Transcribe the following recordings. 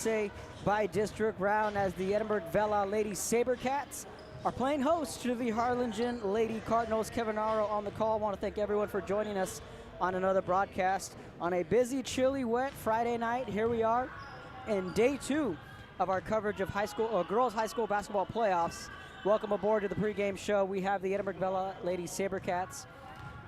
Say by district round as the Edinburg Vela Lady Sabercats are playing host to the Harlingen Lady Cardinals. Kevin Aro on the call. I want to thank everyone for joining us on another broadcast on a busy, chilly, wet Friday night. Here we are in day 2 of our coverage of girls high school basketball playoffs. Welcome aboard to the pregame show. We have the Edinburg Vela Lady Sabercats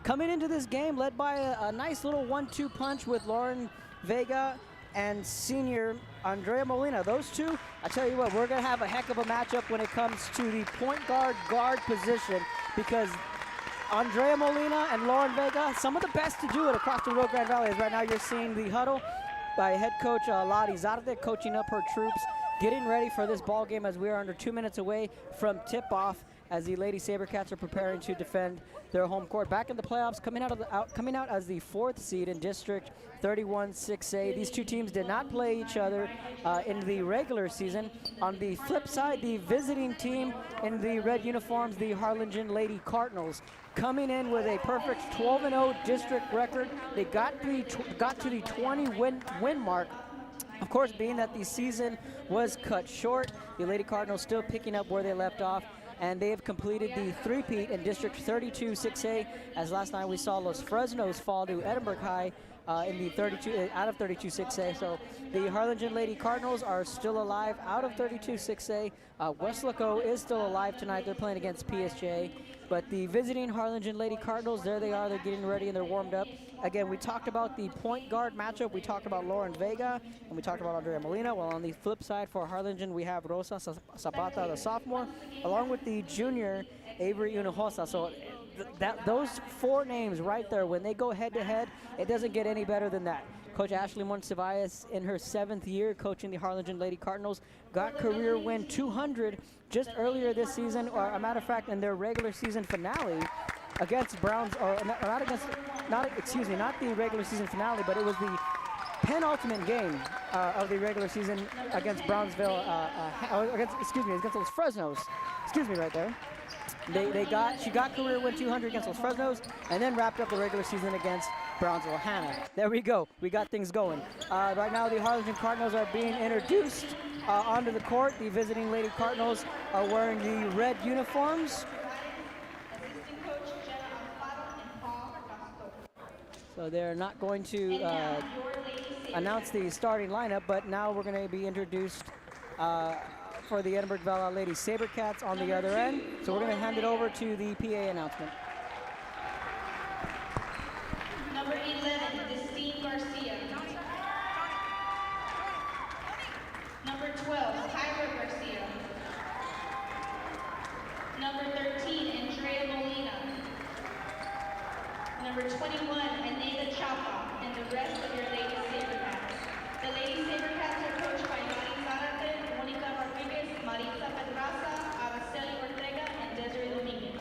coming into this game led by a nice little 1-2 punch with Lauren Vega and senior Andrea Molina. Those two, I tell you what, we're going to have a heck of a matchup when it comes to the point guard position, because Andrea Molina and Lauren Vega, some of the best to do it across the Rio Grande Valley. As right now you're seeing the huddle by head coach Lady Sabercats coaching up her troops, getting ready for this ball game as we are under 2 minutes away from tip-off, as the Lady Sabercats are preparing to defend their home court. Back in the playoffs, coming out as the 4th seed in District 31 6A. These two teams did not play each other in the regular season. On the flip side, the visiting team in the red uniforms, the Harlingen Lady Cardinals, coming in with a perfect 12-0 district record. They got to the 20 win mark. Of course, being that the season was cut short, the Lady Cardinals still picking up where they left off, and they have completed the three-peat in District 32 6A, as last night we saw Los Fresnos fall to Edinburg High in the 32 out of 32 6A. So the Harlingen Lady Cardinals are still alive out of 32 6A. Westlaco is still alive tonight. They're playing against PSJ. But the visiting Harlingen Lady Cardinals, there they are. They're getting ready and they're warmed up. Again, we talked about the point guard matchup. We talked about Lauren Vega and we talked about Andrea Molina. Well, on the flip side for Harlingen, we have Rosa Zapata, the sophomore, along with the junior Avery Unojosa. So those 4 names right there, when they go head-to-head, it doesn't get any better than that. Coach Ashley Monsivais, in her 7th year coaching the Harlingen Lady Cardinals, got career win 200 just earlier this season, or a matter of fact, in their regular season finale against Browns, or not the regular season finale, but it was the penultimate game of the regular season against Brownsville, against Los Fresnos. Excuse me right there. She got career win 200 against Los Fresnos, and then wrapped up the regular season against Brownsville. Hannah. There we go. We got things going. Right now, the Harlingen Cardinals are being introduced onto the court. The visiting Lady Cardinals are wearing the red uniforms. So they're not going to announce the starting lineup, but now we're going to be introduced for the Edinburg Vela Lady Sabercats on the other end. So we're going to hand it over to the PA announcement. Number 11, Christine Garcia. Number 12, Tyler Garcia. Number 13, Andrea Molina. Number 21, Anita Chapa, and the rest of your Lady Sabercats. The Lady Sabercats are coached by Lady Sabercats, Monica Rodriguez, Maritza Pedraza, Araceli Ortega, and Desiree Dominguez.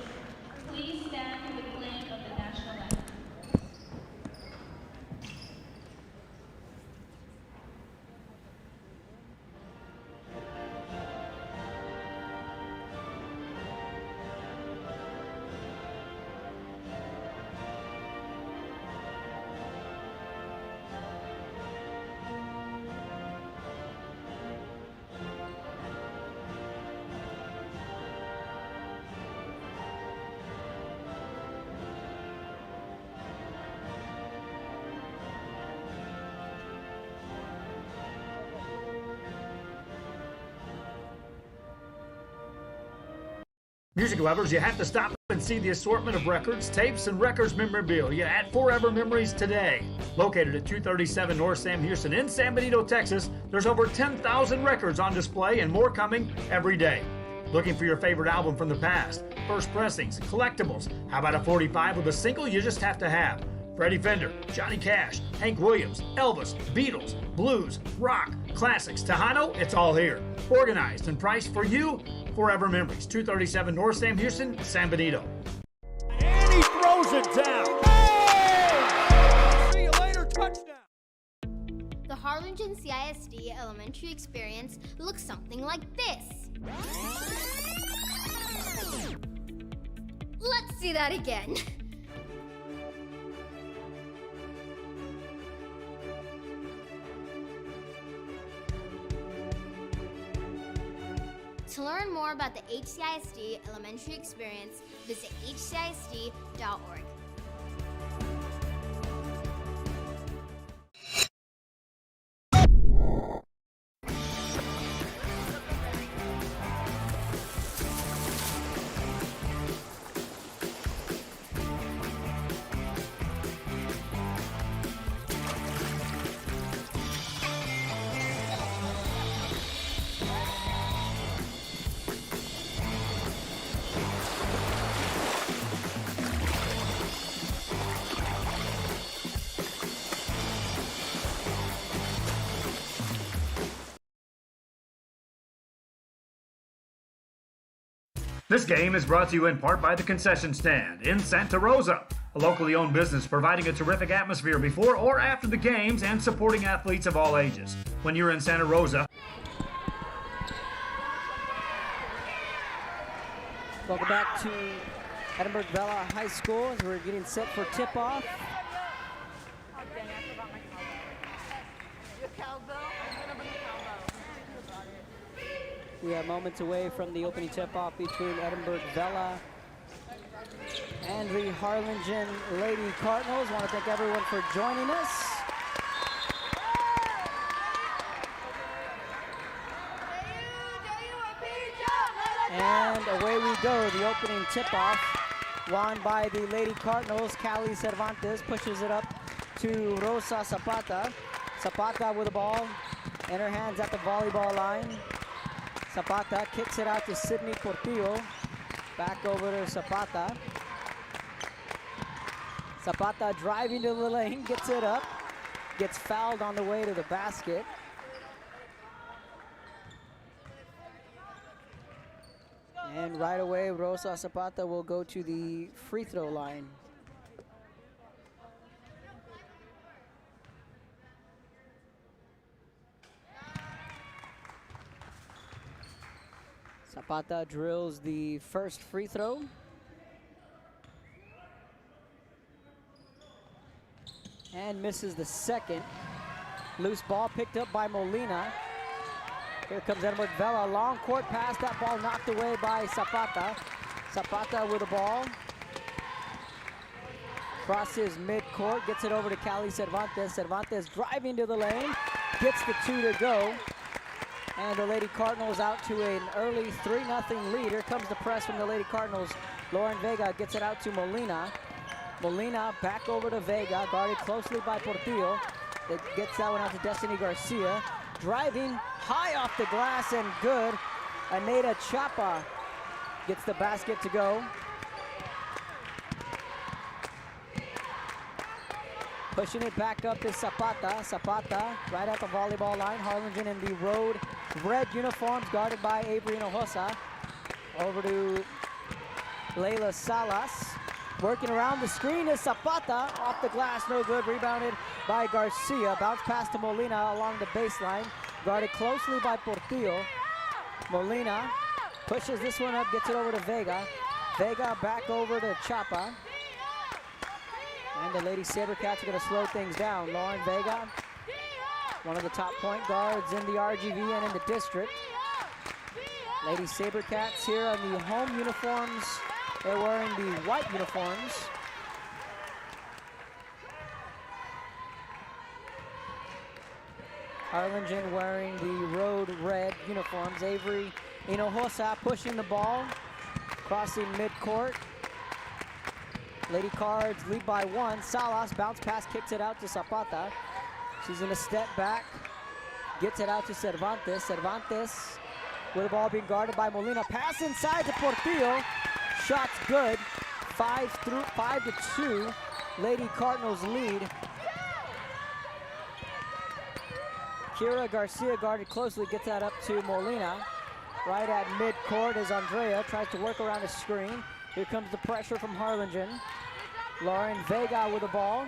Please stand for the playing of the national anthem. Music lovers, you have to stop and see the assortment of records, tapes, and records memorabilia at Forever Memories today. Located at 237 North Sam Houston in San Benito, Texas, there's over 10,000 records on display and more coming every day. Looking for your favorite album from the past, first pressings, collectibles? How about a 45 with a single you just have to have? Freddie Fender, Johnny Cash, Hank Williams, Elvis, Beatles, blues, rock, classics, Tejano, it's all here. Organized and priced for you. Forever Memories, 237 North Sam Houston, San Benito. And he throws it down. Oh! See you later, touchdown. The Harlingen CISD elementary experience looks something like this. Let's see that again. To learn more about the HCISD elementary experience, visit hcisd.org. This game is brought to you in part by the Concession Stand in Santa Rosa, a locally owned business providing a terrific atmosphere before or after the games and supporting athletes of all ages. When you're in Santa Rosa. Welcome back to Edinburg Vela High School as we're getting set for tip-off. We are moments away from the opening tip-off between Edinburg Vela and the Harlingen Lady Cardinals. I want to thank everyone for joining us. And away we go, the opening tip-off, won by the Lady Cardinals. Callie Cervantes pushes it up to Rosa Zapata. Zapata with the ball in her hands at the volleyball line. Zapata kicks it out to Sydney Portillo. Back over to Zapata. Zapata driving to the lane, gets it up. Gets fouled on the way to the basket. And right away, Rosa Zapata will go to the free throw line. Zapata drills the first free throw. And misses the second. Loose ball picked up by Molina. Here comes Edinburg Vela, long court pass, that ball knocked away by Zapata. Zapata with the ball. Crosses mid-court, gets it over to Callie Cervantes. Cervantes driving to the lane, gets the 2 to go. And the Lady Cardinals out to an early 3-0 lead. Here comes the press from the Lady Cardinals. Lauren Vega gets it out to Molina. Molina back over to Vega, guarded closely by Portillo. It gets that one out to Destiny Garcia. Driving high off the glass and good. Aneta Chapa gets the basket to go. Pushing it back up to Zapata. Zapata right at the volleyball line. Harlingen in the road red uniforms, guarded by Avery Hinojosa. Over to Layla Salas. Working around the screen is Zapata. Off the glass, no good. Rebounded by Garcia. Bounce pass to Molina along the baseline. Guarded closely by Portillo. Molina pushes this one up, gets it over to Vega. Vega back over to Chapa. And the Lady Sabercats are going to slow things down. Lauren Vega, one of the top point guards in the RGV and in the district. Lady Sabercats here on the home uniforms. They're wearing the white uniforms. Harlingen wearing the road red uniforms. Avery Hinojosa pushing the ball, crossing midcourt. Lady Cards lead by 1. Salas, bounce pass, kicks it out to Zapata. She's going to step back, gets it out to Cervantes. Cervantes with the ball being guarded by Molina. Pass inside to Portillo. Shot's good. 5-2. Lady Cardinals lead. Kira Garcia guarded closely, gets that up to Molina. Right at midcourt as Andrea tries to work around a screen. Here comes the pressure from Harlingen. Lauren Vega with the ball.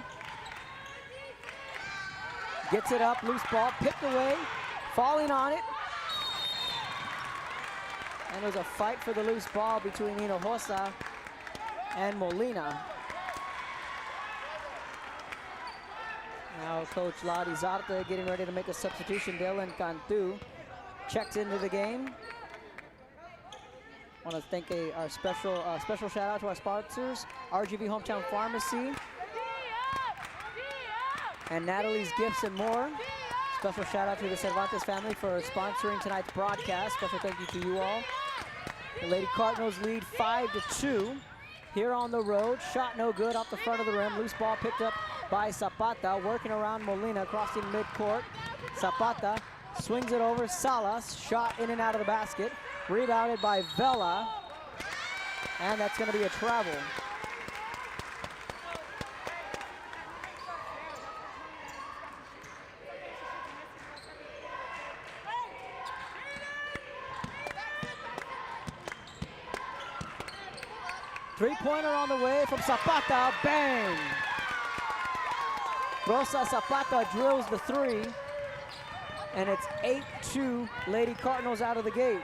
Gets it up, loose ball, picked away, falling on it. And there's a fight for the loose ball between Hinojosa and Molina. Now Coach Ladi Zarta getting ready to make a substitution. Dylan Cantu checks into the game. Want to thank our special shout out to our sponsors, RGV Hometown Pharmacy, and Natalie's Gifts and More. Special shout out to the Cervantes family for sponsoring tonight's broadcast. Special thank you to you all. The Lady Cardinals lead 5-2 here on the road. Shot no good off the front of the rim. Loose ball picked up by Zapata, working around Molina, crossing midcourt. Zapata swings it over. Salas, shot in and out of the basket. Rebounded by Vela, and that's going to be a travel. Three-pointer on the way from Zapata, bang! Rosa Zapata drills the three, and it's 8-2 Lady Cardinals out of the gate.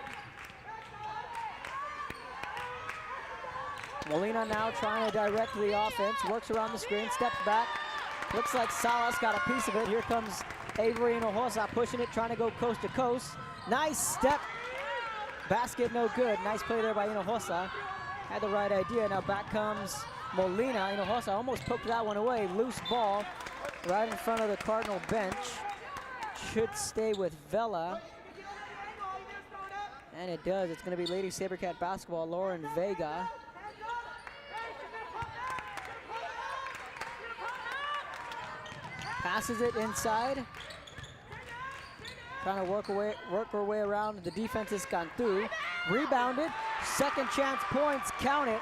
Molina now trying to direct the offense, works around the screen, steps back. Looks like Salas got a piece of it. Here comes Avery Hinojosa pushing it, trying to go coast to coast. Nice step. Basket no good. Nice play there by Hinojosa. Had the right idea. Now back comes Molina. Hinojosa almost poked that one away. Loose ball right in front of the Cardinal bench. Should stay with Vela. And it does. It's going to be Lady Sabercat basketball. Lauren Vega. Passes it inside. Trying to work her way around. The defense is Cantu. Rebounded. Second chance points. Count it.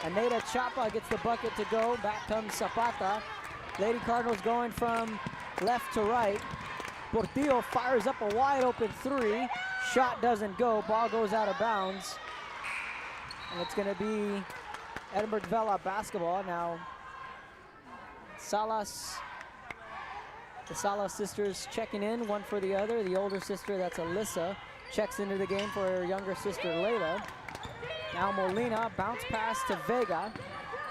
Aneta Chapa gets the bucket to go. Back comes Zapata. Lady Cardinals going from left to right. Portillo fires up a wide open three. Shot doesn't go. Ball goes out of bounds. And it's going to be Edinburg Vela basketball. Now, the Salas sisters checking in, one for the other. The older sister, that's Alyssa, checks into the game for her younger sister, Layla. Now Molina, bounce pass to Vega.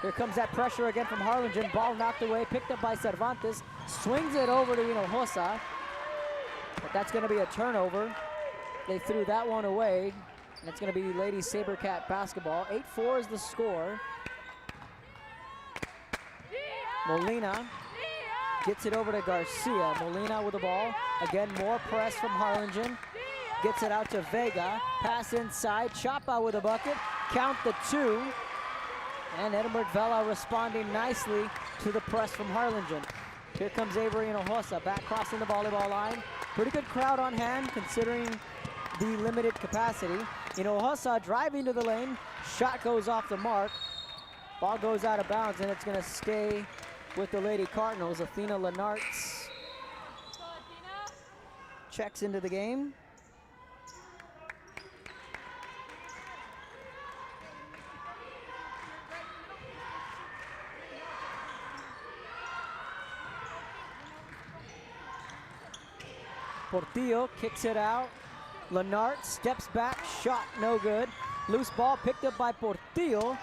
Here comes that pressure again from Harlingen. Ball knocked away, picked up by Cervantes. Swings it over to Hinojosa. But that's going to be a turnover. They threw that one away. And it's going to be Lady Sabercat basketball. 8-4 is the score. Molina gets it over to Garcia. Molina with the ball. Again, more press from Harlingen. Gets it out to Vega. Pass inside. Chapa with a bucket. Count the two. And Edinburg Vela responding nicely to the press from Harlingen. Here comes Avery Hinojosa back crossing the volleyball line. Pretty good crowd on hand considering the limited capacity. Hinojosa driving to the lane. Shot goes off the mark. Ball goes out of bounds, and it's going to stay with the Lady Cardinals. Athena Lenartz checks into the game. Portillo kicks it out. Lenartz steps back, shot no good. Loose ball picked up by Portillo.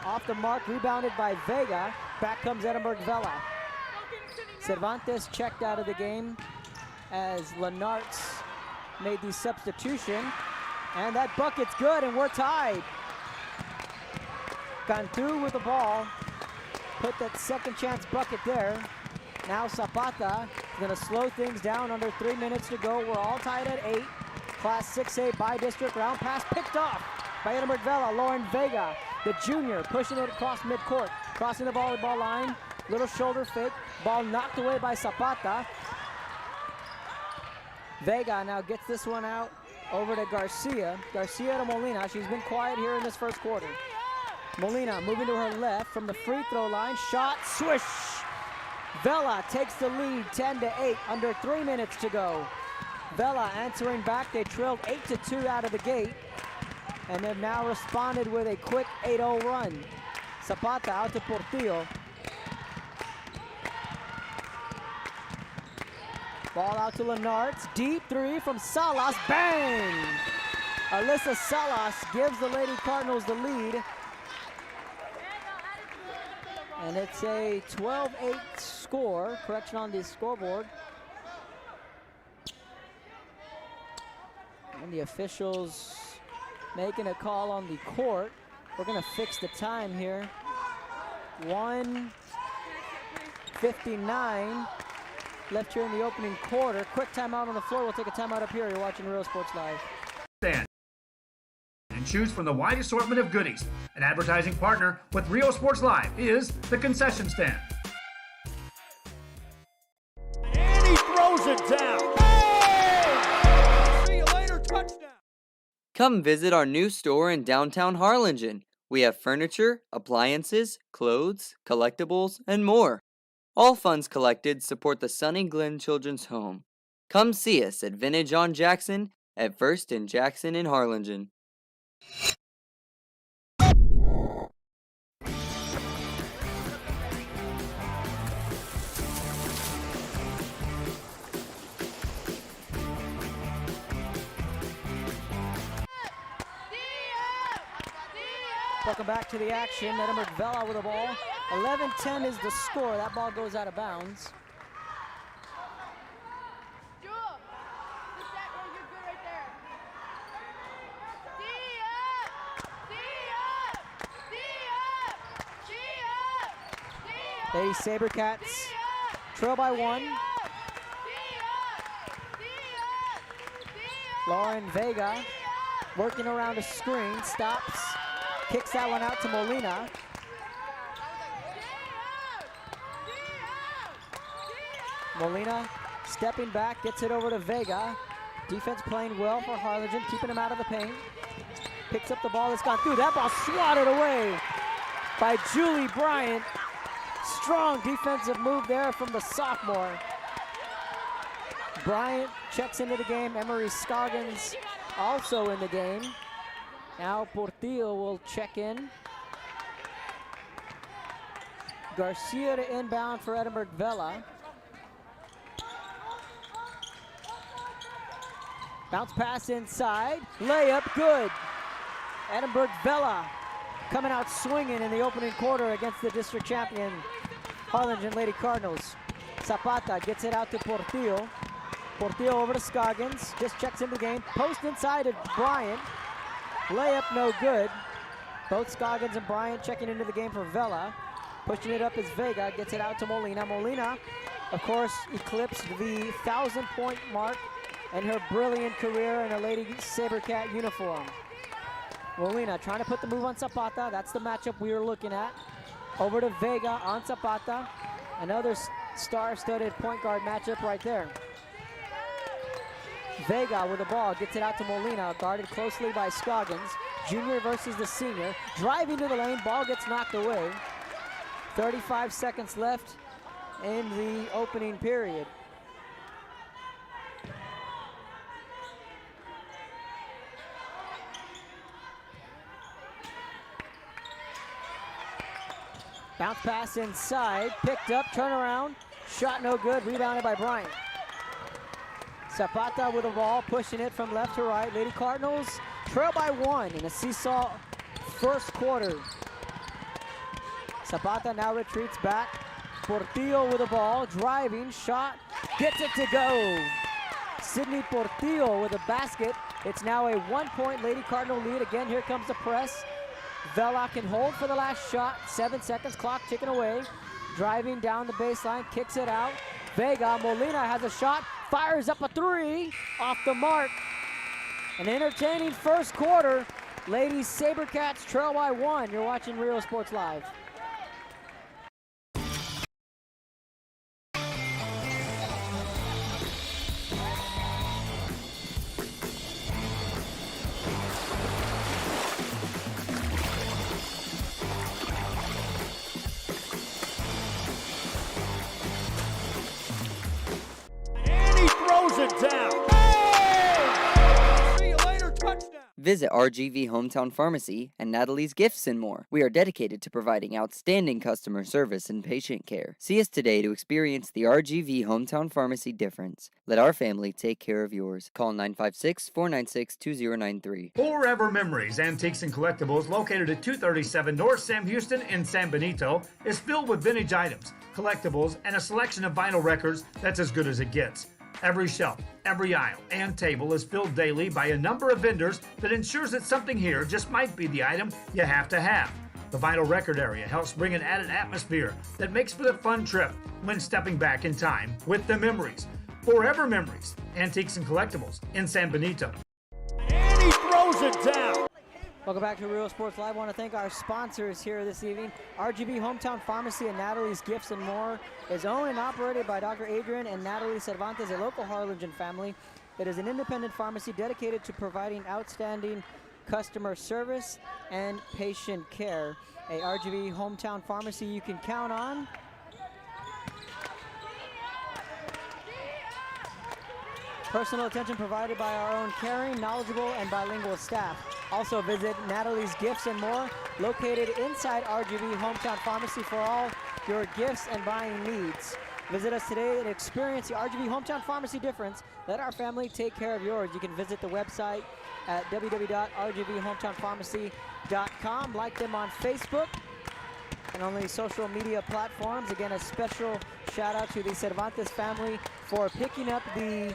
Off the mark, rebounded by Vega. Back comes Edinburg Vela. Cervantes checked out of the game as Lenartz made the substitution. And that bucket's good, and we're tied. Cantu with the ball. Put that second chance bucket there. Now Zapata is going to slow things down under 3 minutes to go. We're all tied at 8. Class 6A by-district round pass picked off by Edinburg Vela. Lauren Vega, the junior, pushing it across midcourt. Crossing the volleyball line. Little shoulder fake. Ball knocked away by Zapata. Vega now gets this one out over to Garcia. Garcia to Molina. She's been quiet here in this first quarter. Molina moving to her left from the free throw line. Shot, swish. Vela takes the lead 10-8, under 3 minutes to go. Vela answering back. They trailed 8-2 out of the gate, and they've now responded with a quick 8-0 run. Zapata out to Portillo. Ball out to Lenartz. Deep three from Salas. Bang! Alyssa Salas gives the Lady Cardinals the lead. And it's a 12-8 score. Correction on the scoreboard. And the officials making a call on the court. We're going to fix the time here. 1:59 left here in the opening quarter. Quick timeout on the floor. We'll take a timeout up here. You're watching Real Sports Live. Stand and choose from the wide assortment of goodies. An advertising partner with Real Sports Live is the concession stand. And he throws it down. Oh! See you later, touchdown. Come visit our new store in downtown Harlingen. We have furniture, appliances, clothes, collectibles, and more. All funds collected support the Sunny Glen Children's Home. Come see us at Vintage on Jackson at First and Jackson in Harlingen. Welcome back to the action. Edinburg Vela with the ball. 11-10 is the score. That ball goes out of bounds. Lady Sabercats trail by 1. Lauren Vega working around a screen, stops, kicks that one out to Molina. Molina stepping back, gets it over to Vega. Defense playing well for Harlingen, keeping him out of the paint. Picks up the ball that's gone through. That ball swatted away by Julie Bryant. Strong defensive move there from the sophomore. Bryant checks into the game. Emery Scoggins also in the game. Now Portillo will check in. Garcia to inbound for Edinburg Vela. Bounce pass inside. Layup good. Edinburg Vela coming out swinging in the opening quarter against the district champion Harlingen Lady Cardinals. Zapata gets it out to Portillo. Portillo over to Scoggins. Just checks into the game. Post inside of Bryant. Layup no good. Both Scoggins and Bryant checking into the game for Vela. Pushing it up is Vega. Gets it out to Molina. Molina, of course, eclipsed the 1,000-point mark in her brilliant career in a Lady Sabercat uniform. Molina trying to put the move on Zapata. That's the matchup we were looking at. Over to Vega on Zapata. Another star-studded point guard matchup right there. Vega with the ball, gets it out to Molina, guarded closely by Scoggins. Junior versus the senior. Driving to the lane, ball gets knocked away. 35 seconds left in the opening period. Bounce pass inside, picked up, turnaround, shot no good, rebounded by Bryant. Zapata with the ball, pushing it from left to right. Lady Cardinals trail by 1 in a seesaw first quarter. Zapata now retreats back. Portillo with the ball, driving, shot, gets it to go. Sydney Portillo with a basket. It's now a 1-point Lady Cardinal lead. Again, here comes the press. Vela can hold for the last shot. 7 seconds, clock ticking away. Driving down the baseline, kicks it out. Vega, Molina has a shot, fires up a 3, off the mark. An entertaining first quarter. Lady Sabercats trail by 1. You're watching Real Sports Live. It down. Oh! See you later, touchdown. Visit RGV Hometown Pharmacy and Natalie's Gifts and more. We are dedicated to providing outstanding customer service and patient care. See us today to experience the RGV Hometown Pharmacy difference. Let our family take care of yours. Call 956-496-2093. Forever Memories, Antiques and Collectibles, located at 237 North Sam Houston in San Benito, is filled with vintage items, collectibles, and a selection of vinyl records that's as good as it gets. Every shelf, every aisle, and table is filled daily by a number of vendors that ensures that something here just might be the item you have to have. The vinyl record area helps bring an added atmosphere that makes for the fun trip when stepping back in time with the memories. Forever Memories, Antiques and Collectibles in San Benito. And he throws it down. Welcome back to Real Sports Live. I want to thank our sponsors here this evening. RGV Hometown Pharmacy and Natalie's Gifts and More is owned and operated by Dr. Adrian and Natalie Cervantes, a local Harlingen family. It is an independent pharmacy dedicated to providing outstanding customer service and patient care. A RGV Hometown Pharmacy you can count on. Personal attention provided by our own caring, knowledgeable, and bilingual staff. Also visit Natalie's Gifts and More, located inside RGV Hometown Pharmacy for all your gifts and buying needs. Visit us today and experience the RGV Hometown Pharmacy difference. Let our family take care of yours. You can visit the website at www.rgvhometownpharmacy.com. Like them on Facebook and on the social media platforms. Again, a special shout out to the Cervantes family for picking up the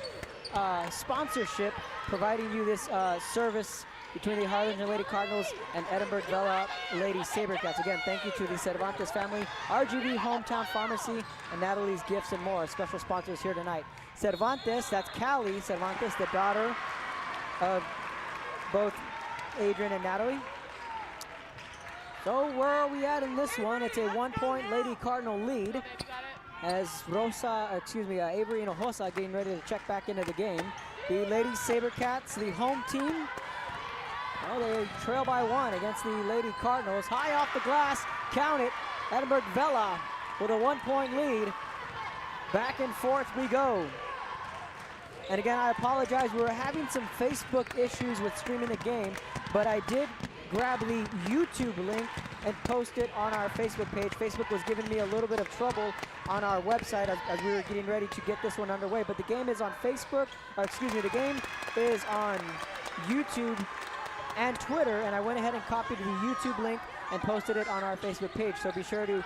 sponsorship, providing you this service between the Harlingen Lady Cardinals and Edinburg Vela Lady Sabercats. Again, thank you to the Cervantes family, RGV Hometown Pharmacy, and Natalie's Gifts and More, special sponsors here tonight. Cervantes, that's Callie Cervantes, the daughter of both Adrian and Natalie. So where are we at in this one? It's a 1-point Lady Cardinal lead as Avery and Hinojosa getting ready to check back into the game. The Lady Sabercats, the home team, well, they trail by 1 against the Lady Cardinals. High off the glass, count it. Edinburg Vela with a 1-point lead. Back and forth we go. And again, I apologize. We were having some Facebook issues with streaming the game, but I did grab the YouTube link and post it on our Facebook page. Facebook was giving me a little bit of trouble on our website as we were getting ready to get this one underway. But the game is on Facebook, the game is on YouTube and Twitter, and I went ahead and copied the YouTube link and posted it on our Facebook page. So be sure to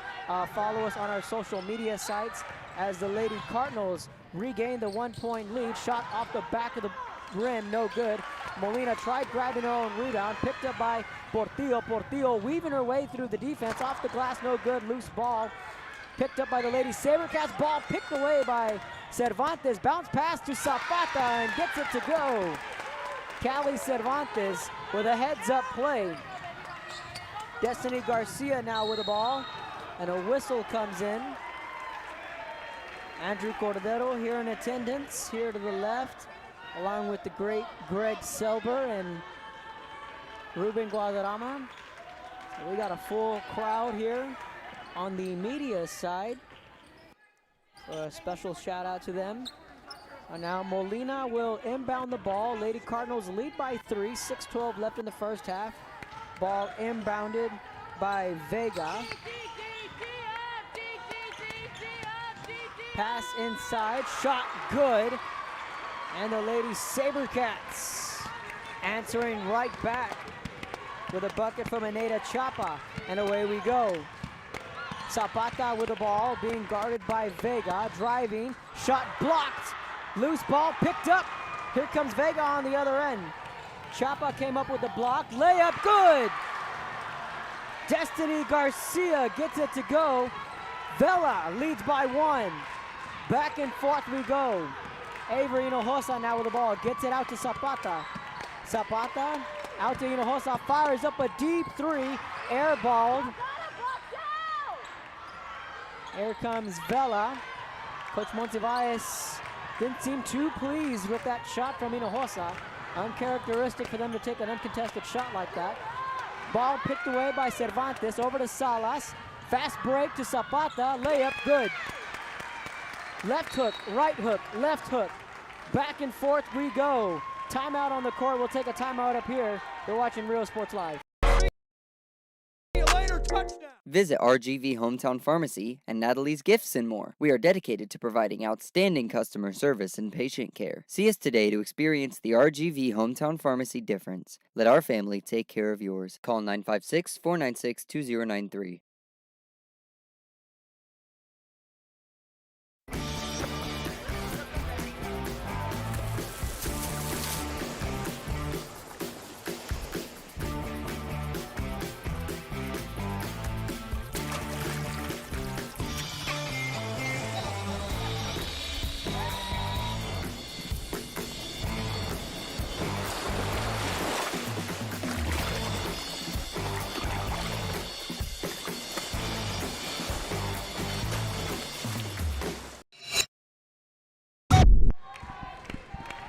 follow us on our social media sites as the Lady Cardinals regain the 1-point lead. Shot off the back of the rim, no good. Molina tried grabbing her own rebound, picked up by Portillo. Portillo weaving her way through the defense, off the glass, no good. Loose ball picked up by the Lady Sabercats. Ball picked away by Cervantes. Bounce pass to Zapata and gets it to go. Callie Cervantes with a heads-up play. Destiny Garcia now with the ball, and a whistle comes in. Andrew Cordero here in attendance, here to the left, along with the great Greg Selber and Ruben Guadarrama. So we got a full crowd here on the media side. So a special shout out to them. And now Molina will inbound the ball. Lady Cardinals lead by 3, 6:12 left in the first half. Ball inbounded by Vega. Pass inside, shot good. And the Lady Sabercats answering right back with a bucket from Aneta Chapa. And away we go. Zapata with the ball, being guarded by Vega. Driving, shot blocked. Loose ball picked up. Here comes Vega on the other end. Chapa came up with the block. Layup good. Destiny Garcia gets it to go. Vela leads by 1. Back and forth we go. Avery Hinojosa now with the ball. Gets it out to Zapata. Zapata out to Hinojosa. Fires up a deep 3. Airballed. Here comes Vela. Coach Monsiváis didn't seem too pleased with that shot from Hinojosa. Uncharacteristic for them to take an uncontested shot like that. Ball picked away by Cervantes, over to Salas. Fast break to Zapata, layup good. Left hook, right hook, left hook. Back and forth we go. Timeout on the court, we'll take a timeout up here. You're watching Real Sports Live. Visit RGV Hometown Pharmacy and Natalie's Gifts and More. We are dedicated to providing outstanding customer service and patient care. See us today to experience the RGV Hometown Pharmacy difference. Let our family take care of yours. Call 956-496-2093.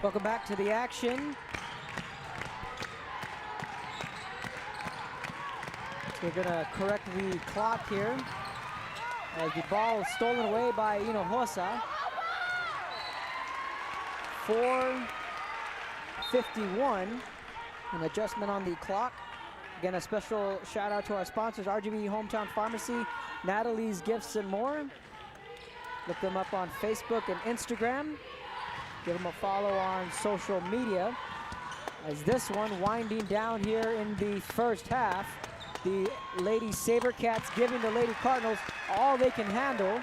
Welcome back to the action. We're gonna correct the clock here as the ball is stolen away by Hinojosa. 4:51, an adjustment on the clock. Again, a special shout out to our sponsors, RGV Hometown Pharmacy, Natalie's Gifts and More. Look them up on Facebook and Instagram. Give them a follow on social media. As this one winding down here in the first half, the Lady Sabercats giving the Lady Cardinals all they can handle.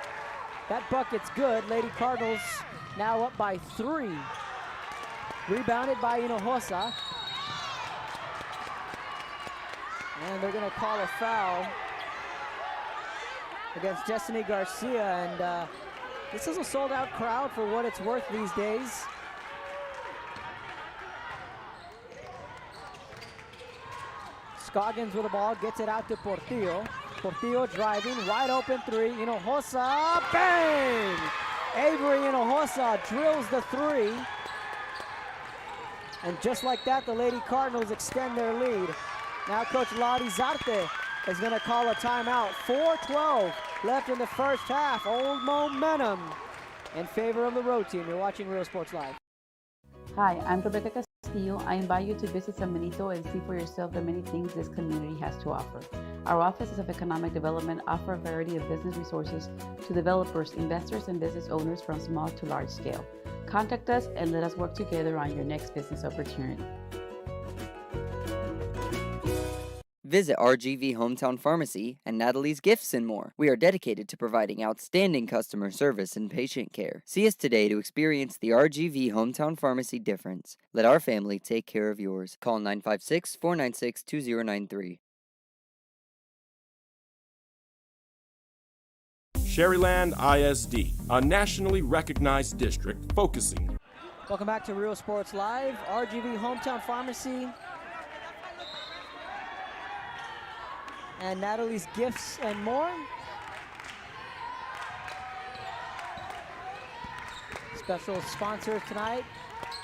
That bucket's good. Lady Cardinals now up by 3. Rebounded by Hinojosa. And they're gonna call a foul against Destiny Garcia. And this is a sold out crowd for what it's worth these days. Scoggins with the ball, gets it out to Portillo. Portillo driving, wide open 3. Hinojosa, bang! Avery Hinojosa drills the 3. And just like that, the Lady Cardinals extend their lead. Now Coach Lady Zarte is gonna call a timeout. 4:12 left in the first half. Old momentum in favor of the road team. You're watching Real Sports Live. Hi, I'm Rebecca Castillo. I invite you to visit San Benito and see for yourself the many things this community has to offer. Our offices of economic development offer a variety of business resources to developers, investors, and business owners from small to large scale. Contact us and let us work together on your next business opportunity. Visit RGV Hometown Pharmacy and Natalie's Gifts and More. We are dedicated to providing outstanding customer service and patient care. See us today to experience the RGV Hometown Pharmacy difference. Let our family take care of yours. Call 956-496-2093. Sherryland ISD, a nationally recognized district focusing. Welcome back to Real Sports Live. RGV Hometown Pharmacy and Natalie's Gifts and More. Special sponsors tonight,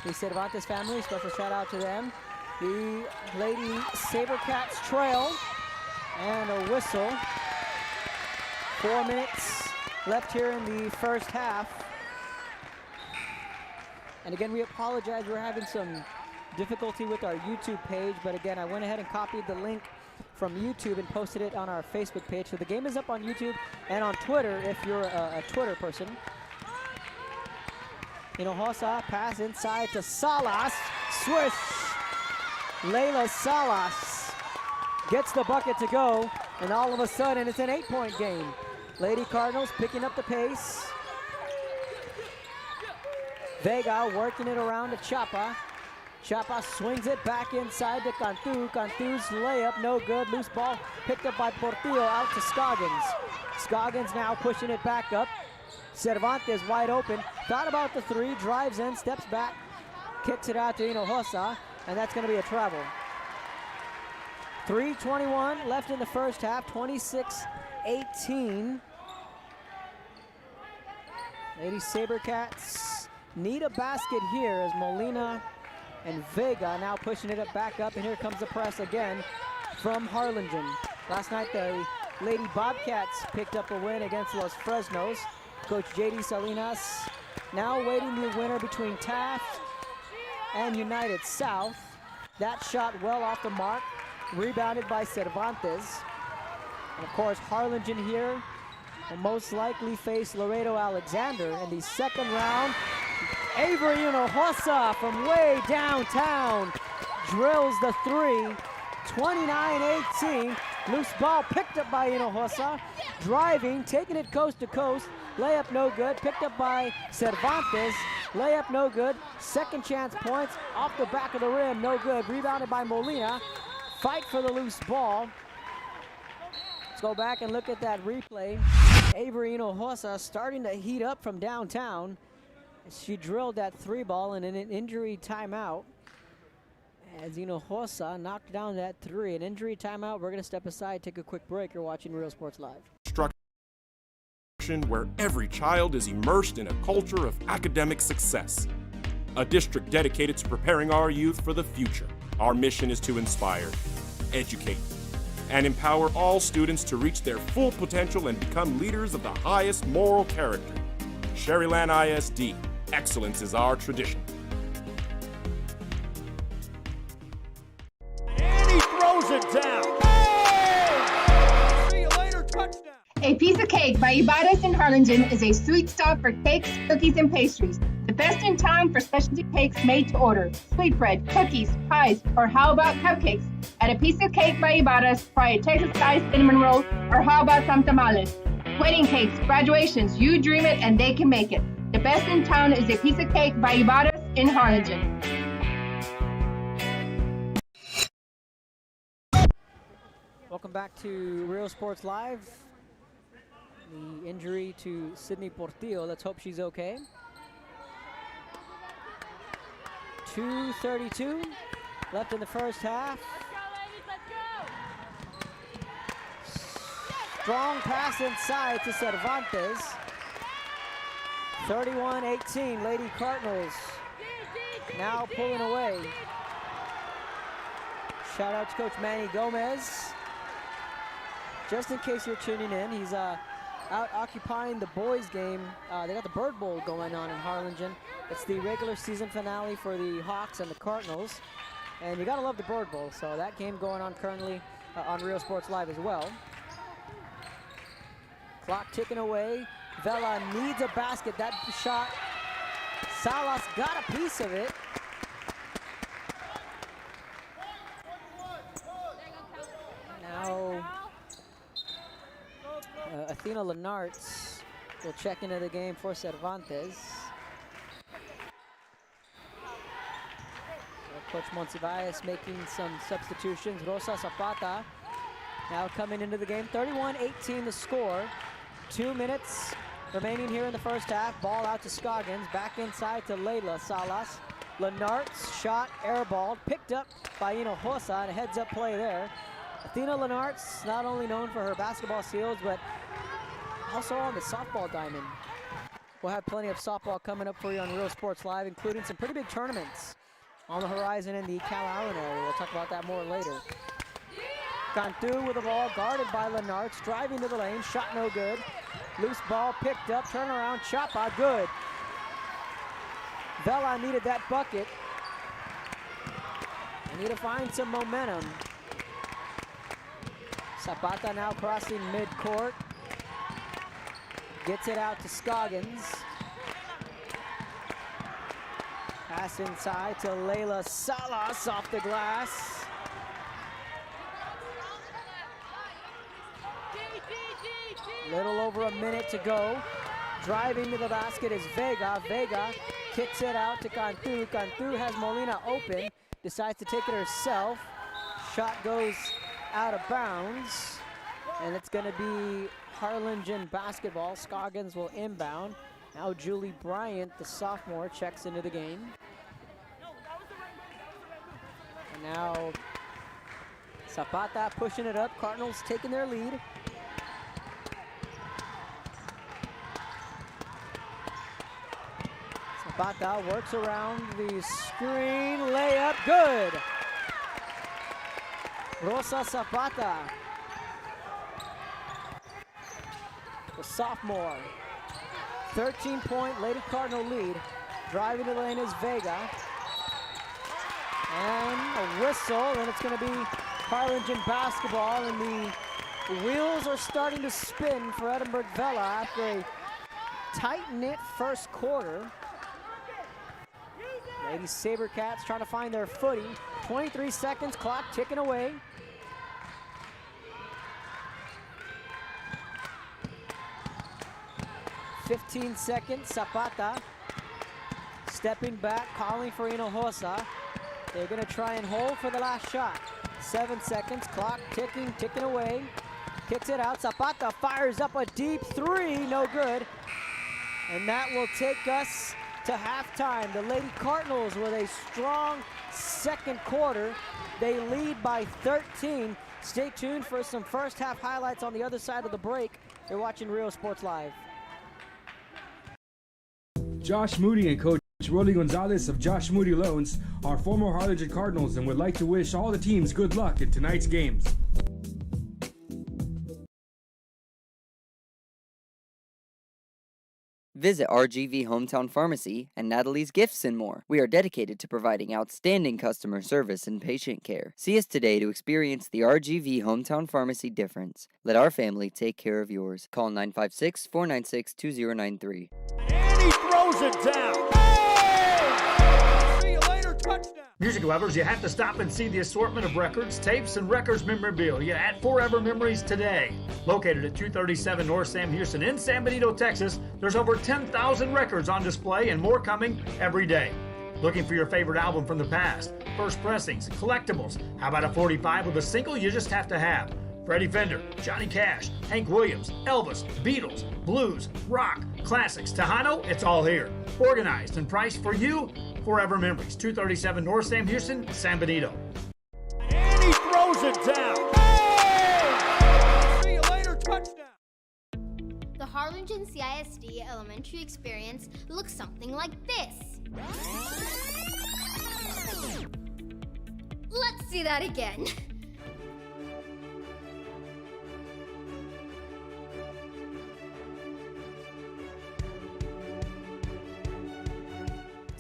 the Cervantes family. Special shout out to them. The Lady Sabercats trail and a whistle. 4 minutes left here in the first half. And again, we apologize. We're having some difficulty with our YouTube page, but again, I went ahead and copied the link from YouTube and posted it on our Facebook page. So the game is up on YouTube and on Twitter if you're a Twitter person. Hinojosa, pass inside to Salas. Swish. Layla Salas gets the bucket to go, and all of a sudden it's an 8-point game. Lady Cardinals picking up the pace. Vega working it around to Chapa. Chapa swings it back inside to Cantu. Cantu's layup, no good. Loose ball picked up by Portillo, out to Scoggins. Scoggins now pushing it back up. Cervantes wide open. Thought about the 3, drives in, steps back, kicks it out to Hinojosa, and that's going to be a travel. 3:21 left in the first half, 26-18. Lady Sabercats need a basket here as Molina and Vega now pushing it back up, and here comes the press again from Harlingen. Last night the Lady Bobcats picked up a win against Los Fresnos. Coach J.D. Salinas now waiting the winner between Taft and United South. That shot well off the mark, rebounded by Cervantes. And of course, Harlingen here will most likely face Laredo Alexander in the second round. Avery Hinojosa from way downtown drills the 3, 29-18. Loose ball picked up by Hinojosa, driving, taking it coast to coast. Layup no good, picked up by Cervantes. Layup no good, second chance points off the back of the rim, no good. Rebounded by Molina. Fight for the loose ball. Let's go back and look at that replay. Avery Hinojosa starting to heat up from downtown. She drilled that 3 ball in an injury timeout. As Hinojosa knocked down that 3. An injury timeout. We're going to step aside, take a quick break. You're watching Real Sports Live. Where every child is immersed in a culture of academic success. a district dedicated to preparing our youth for the future. Our mission is to inspire, educate, and empower all students to reach their full potential and become leaders of the highest moral character. Sherryland ISD, excellence is our tradition. And he throws it down. Hey! See you later, touchdown. A Piece of Cake by Ibadas in Harlingen is a sweet stop for cakes, cookies, and pastries. The best in town for specialty cakes made to order. Sweetbread, cookies, pies, or how about cupcakes? At A Piece of Cake by Ibadas, try a Texas-style cinnamon roll, or how about some tamales? Wedding cakes, graduations, you dream it and they can make it. The best in town is A Piece of Cake by Ibadas in Harlingen. Welcome back to Real Sports Live. The injury to Sydney Portillo. Let's hope she's okay. 2:32 left in the first half. Strong pass inside to Cervantes. 31-18, Lady Cardinals now pulling away. Shout out to Coach Manny Gomez. Just in case you're tuning in, he's out occupying the boys game. They got the Bird Bowl going on in Harlingen. It's the regular season finale for the Hawks and the Cardinals. And you gotta love the Bird Bowl. So that game going on currently on Real Sports Live as well. Clock ticking away. Vela needs a basket. That shot, Salas got a piece of it. Now, Athena Lenartz will check into the game for Cervantes. So Coach Monsiváis making some substitutions. Rosa Zapata now coming into the game. 31-18 the score. 2 minutes remaining here in the first half. Ball out to Scoggins. Back inside to Layla Salas. Lenartz shot airballed. Picked up by Hinojosa, and a heads-up play there. Athena Lenartz, not only known for her basketball skills, but also on the softball diamond. We'll have plenty of softball coming up for you on Real Sports Live, including some pretty big tournaments on the horizon in the Cal Allen area. We'll talk about that more later. Cantu with the ball, guarded by Lenartz, driving to the lane, shot no good. Loose ball picked up, turnaround, Chapa, good. Vela needed that bucket. They need to find some momentum. Zapata now crossing midcourt. Gets it out to Scoggins. Pass inside to Layla Salas off the glass. Little over a minute to go. Driving to the basket is Vega. Vega kicks it out to Cantu. Cantu has Molina open. Decides to take it herself. Shot goes out of bounds. And it's going to be Harlingen basketball. Scoggins will inbound. Now Julie Bryant, the sophomore, checks into the game. And now Zapata pushing it up. Cardinals taking their lead. Zapata works around the screen, layup, good. Rosa Zapata, the sophomore. 13-point Lady Cardinal lead. Driving to the lane is Vega. And a whistle, and it's going to be Harlingen basketball, and the wheels are starting to spin for Edinburg Vela after a tight-knit first quarter. Lady Sabercats trying to find their footing. 23 seconds, clock ticking away. .15 seconds, Zapata stepping back, calling for Hinojosa. They're gonna try and hold for the last shot. 7 seconds, clock ticking away. Kicks it out, Zapata fires up a deep three, no good. And that will take us to halftime. The Lady Cardinals with a strong second quarter. They lead by 13. Stay tuned for some first half highlights on the other side of the break. You're watching Real Sports Live. Josh Moody and Coach Rolly Gonzalez of Josh Moody Loans are former Harlingen Cardinals and would like to wish all the teams good luck in tonight's games. Visit RGV Hometown Pharmacy and Natalie's Gifts and more. We are dedicated to providing outstanding customer service and patient care. See us today to experience the RGV Hometown Pharmacy difference. Let our family take care of yours. Call 956-496-2093. And he throws it down. Hey! See you later, touchdown. Music lovers, you have to stop and see the assortment of records, tapes, and records memorabilia at Forever Memories today. Located at 237 North Sam Houston in San Benito, Texas, there's over 10,000 records on display and more coming every day. Looking for your favorite album from the past, first pressings, collectibles. How about a 45 with a single you just have to have? Freddie Fender, Johnny Cash, Hank Williams, Elvis, Beatles, blues, rock, classics, Tejano, it's all here. Organized and priced for you. Forever Memories, 237 North Sam Houston, San Benito. And he throws it down. Hey! See you later, touchdown. The Harlingen CISD elementary experience looks something like this. Let's see that again.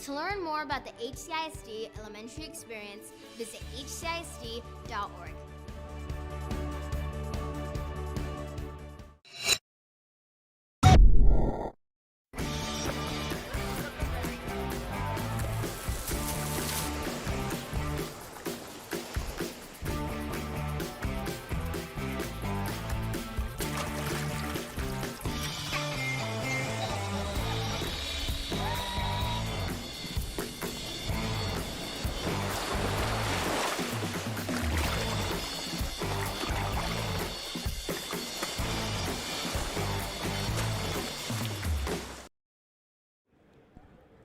To learn more about the HCISD elementary experience, visit hcisd.org.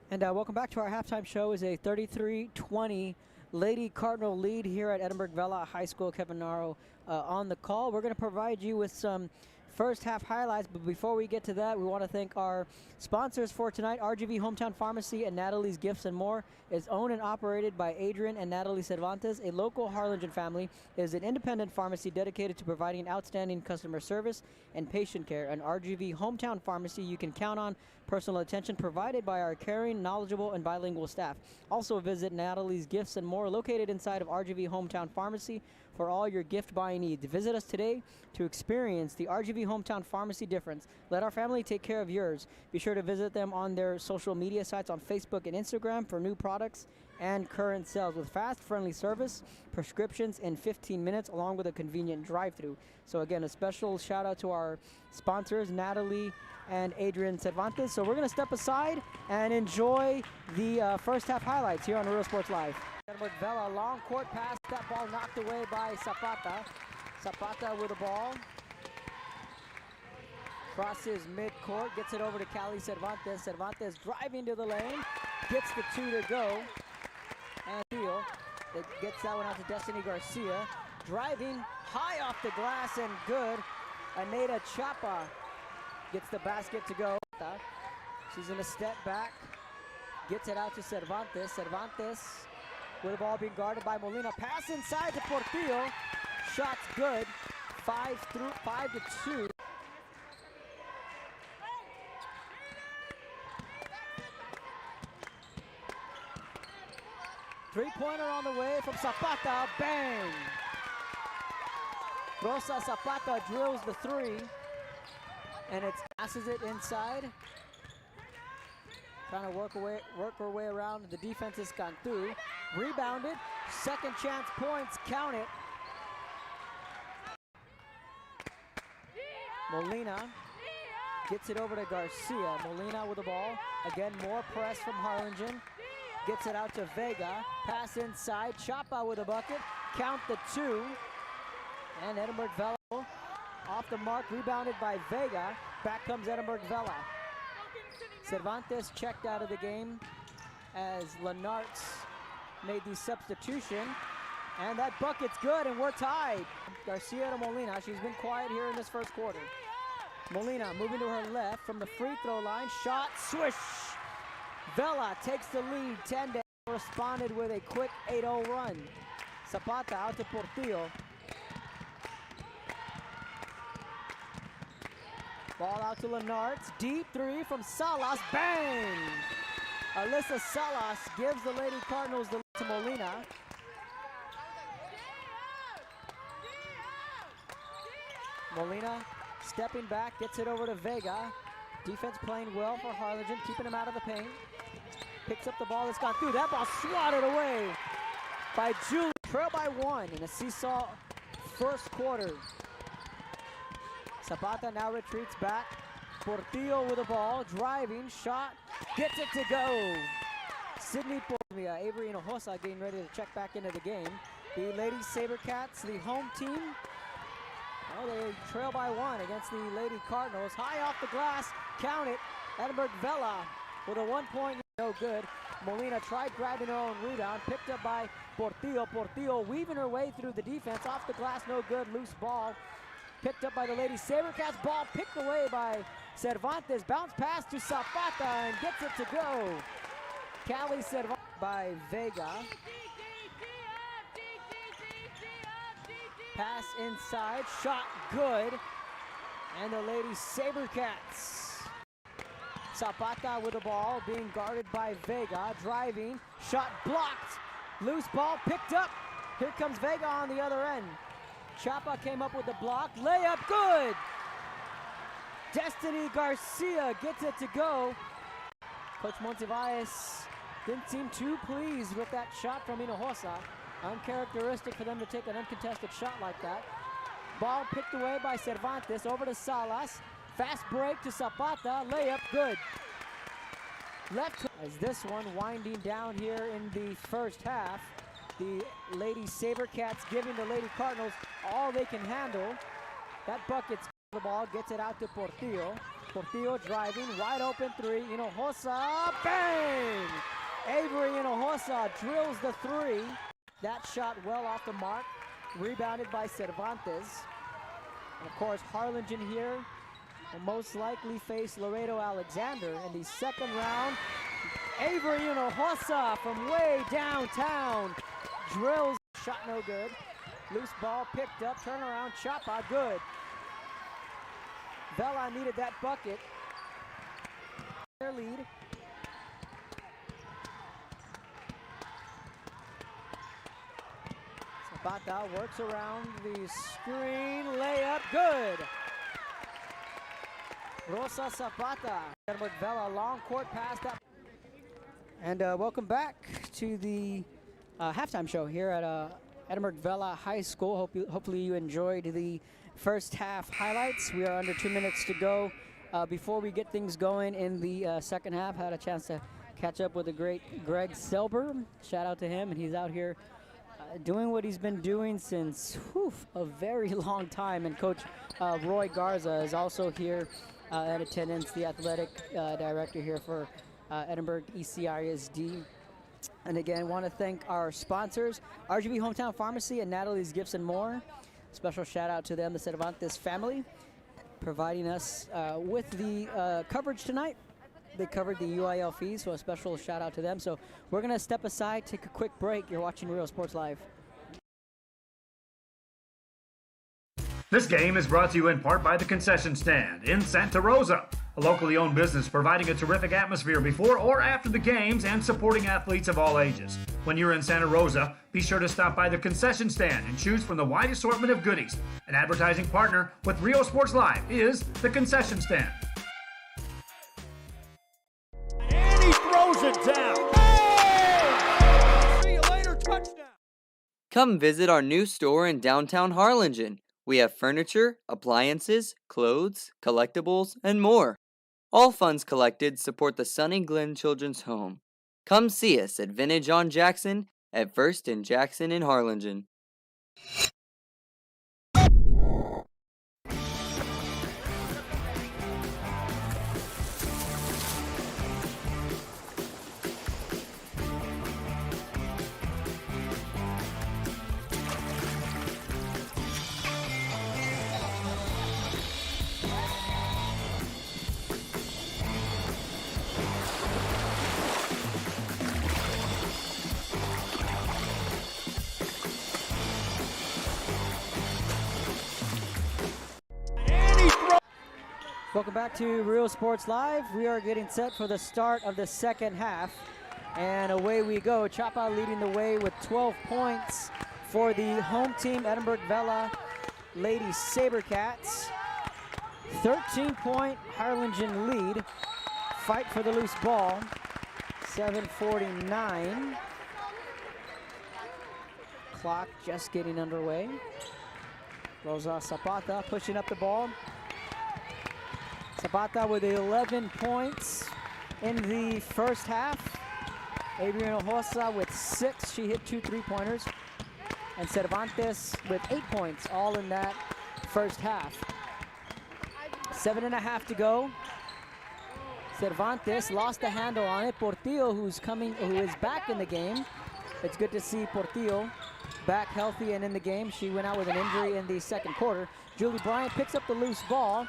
And welcome back to our halftime show. Is a 33-20 Lady Cardinal lead here at Edinburg Vela High School. Kevin Naro on the call. We're going to provide you with some first half highlights, but before we get to that, we want to thank our sponsors for tonight. RGV Hometown Pharmacy and Natalie's Gifts and More is owned and operated by Adrian and Natalie Cervantes, a local Harlingen family. It is an independent pharmacy dedicated to providing outstanding customer service and patient care. An RGV Hometown Pharmacy you can count on personal attention provided by our caring, knowledgeable, and bilingual staff. Also visit Natalie's Gifts and More, located inside of RGV Hometown Pharmacy, for all your gift buying needs. Visit us today to experience the RGV Hometown Pharmacy difference. Let our family take care of yours. Be sure to visit them on their social media sites on Facebook and Instagram for new products and current sales with fast, friendly service, prescriptions in 15 minutes, along with a convenient drive-through. So again, a special shout out to our sponsors, Natalie and Adrian Cervantes. So we're going to step aside and enjoy the first half highlights here on Real Sports Live. Edinburg Vela, long court pass, that ball knocked away by Zapata. Zapata with the ball. Crosses mid-court, gets it over to Cali Cervantes. Cervantes driving to the lane, gets the two to go. And Steele, it gets that one out to Destiny Garcia. Driving high off the glass and good. Aneda Chapa gets the basket to go. She's in a step back, gets it out to Cervantes. Cervantes with the ball being guarded by Molina. Pass inside to Portillo. Shot's good. 5-2. Three-pointer on the way from Zapata. Bang! Rosa Zapata drills the three, and it passes it inside. Trying to work her way around the defense is Cantu. Rebounded. Second chance points. Count it. Molina gets it over to Garcia. Molina with the ball. Again, more press from Harlingen. Gets it out to Vega. Pass inside. Chapa with a bucket. Count the two. And Edinburg Vela off the mark. Rebounded by Vega. Back comes Edinburg Vela. Cervantes checked out of the game as Lenartz made the substitution. And that bucket's good, and we're tied. Garcia to Molina. She's been quiet here in this first quarter. Molina moving to her left from the free throw line. Shot, swish. Vela takes the lead, 10-8. Responded with a quick 8-0 run. Zapata out to Portillo. Ball out to Lenartz. Deep three from Salas. Bang! Alyssa Salas gives the Lady Cardinals the lead to Molina. Molina stepping back, gets it over to Vega. Defense playing well for Harlingen, keeping him out of the paint. Picks up the ball that's gone through. That ball swatted away by Julie. Trail by 1 in a seesaw first quarter. Zapata now retreats back. Portillo with the ball, driving, shot, gets it to go. Sydney Avery Hinojosa getting ready to check back into the game. The Lady Sabercats, the home team, they trail by 1 against the Lady Cardinals. High off the glass, count it. Edinburg Vela with a 1-point, no good. Molina tried grabbing her own rebound, picked up by Portillo. Portillo weaving her way through the defense, off the glass, no good, loose ball. Picked up by the Lady Sabercats, ball picked away by Cervantes, bounce pass to Zapata and gets it to go. Callie Cervantes by Vega. Pass inside, shot good. And the Lady Sabercats. Zapata with the ball, being guarded by Vega, driving, shot blocked. Loose ball picked up. Here comes Vega on the other end. Chapa came up with the block, layup good. Destiny Garcia gets it to go. Coach Montevalles didn't seem too pleased with that shot from Hinojosa. Uncharacteristic for them to take an uncontested shot like that. Ball picked away by Cervantes, over to Salas. Fast break to Zapata, layup good. Left as this one winding down here in the first half. The Lady Sabercats giving the Lady Cardinals all they can handle. That bucket's the ball, gets it out to Portillo. Portillo driving, wide open three. Hinojosa, bang! Avery Hinojosa drills the three. That shot well off the mark, rebounded by Cervantes. And of course, Harlingen here will most likely face Laredo Alexander in the second round. Avery Hinojosa from way downtown drills, shot no good. Loose ball picked up, turnaround, Chapa, good. Vela needed that bucket. Their lead. Zapata works around the screen, layup, good. Rosa Zapata. Edinburg Vela, long court pass. And welcome back to the halftime show here at Edinburg Vela High School. Hopefully you enjoyed the first half highlights. We are under 2 minutes to go before we get things going in the second half. Had a chance to catch up with the great Greg Selber. Shout out to him, and he's out here doing what he's been doing since a very long time. And Coach Roy Garza is also here in attendance, the athletic director here for Edinburg ECISD. And again, want to thank our sponsors, RGB Hometown Pharmacy and Natalie's Gifts and More. Special shout out to them, the Cervantes family, providing us with the coverage tonight. They covered the UIL fees, so a special shout out to them. So we're going to step aside, take a quick break. You're watching Real Sports Live. This game is brought to you in part by the Concession Stand in Santa Rosa, a locally owned business providing a terrific atmosphere before or after the games and supporting athletes of all ages. When you're in Santa Rosa, be sure to stop by the Concession Stand and choose from the wide assortment of goodies. An advertising partner with Rio Sports Live is the Concession Stand. And he throws it down. Hey! See you later, touchdown. Come visit our new store in downtown Harlingen. We have furniture, appliances, clothes, collectibles, and more. All funds collected support the Sunny Glen Children's Home. Come see us at Vintage on Jackson at First and Jackson in Harlingen. Welcome back to Real Sports Live. We are getting set for the start of the second half. And away we go. Chapa leading the way with 12 points for the home team, Edinburg Vela Lady Sabercats. 13-point Harlingen lead. Fight for the loose ball. 7:49. Clock just getting underway. Rosa Zapata pushing up the ball. Zapata with 11 points in the first half. Adriana Hossa with 6. She hit 2 3-pointers. And Cervantes with 8 points, all in that first half. 7.5 to go. Cervantes lost the handle on it. Portillo, who is back in the game. It's good to see Portillo back healthy and in the game. She went out with an injury in the second quarter. Julie Bryant picks up the loose ball.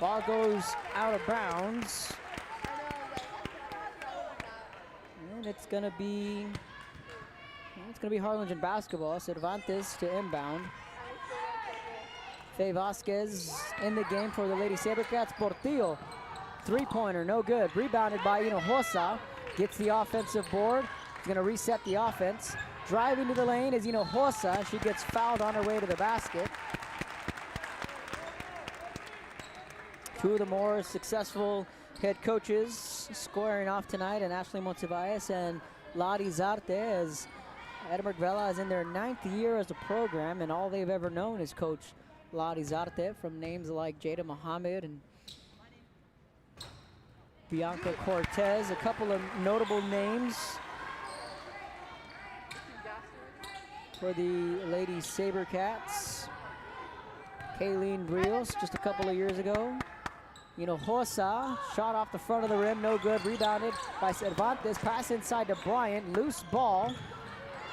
Ball goes out of bounds. And it's gonna be Harlingen basketball. Cervantes to inbound. Faye Vasquez in the game for the Lady Sabercats. Portillo, 3-pointer, no good. Rebounded by Hinojosa. Gets the offensive board. He's gonna reset the offense. Driving to the lane is Hinojosa. She gets fouled on her way to the basket. Two of the more successful head coaches squaring off tonight, and Ashley Monsivais and Lady Zarte, as Edinburg Vela is in their 9th year as a program, and all they've ever known is Coach Lady Zarte, from names like Jada Mohammed and Bianca Cortez. A couple of notable names for the Lady Sabercats. Kayleen Rios just a couple of years ago. Hossa, shot off the front of the rim, no good. Rebounded by Cervantes. Pass inside to Bryant, loose ball.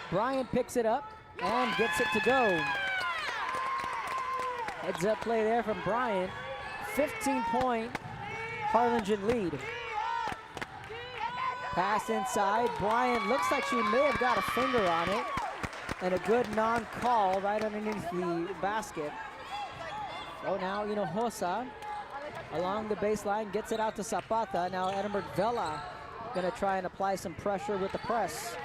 Bryant picks it up and gets it to go. Heads up play there from Bryant. 15-point Harlingen lead. Pass inside. Bryant looks like she may have got a finger on it. And a good non-call right underneath the basket. So now, Hossa along the baseline, gets it out to Zapata. Now Edinburg Vela gonna try and apply some pressure with the press.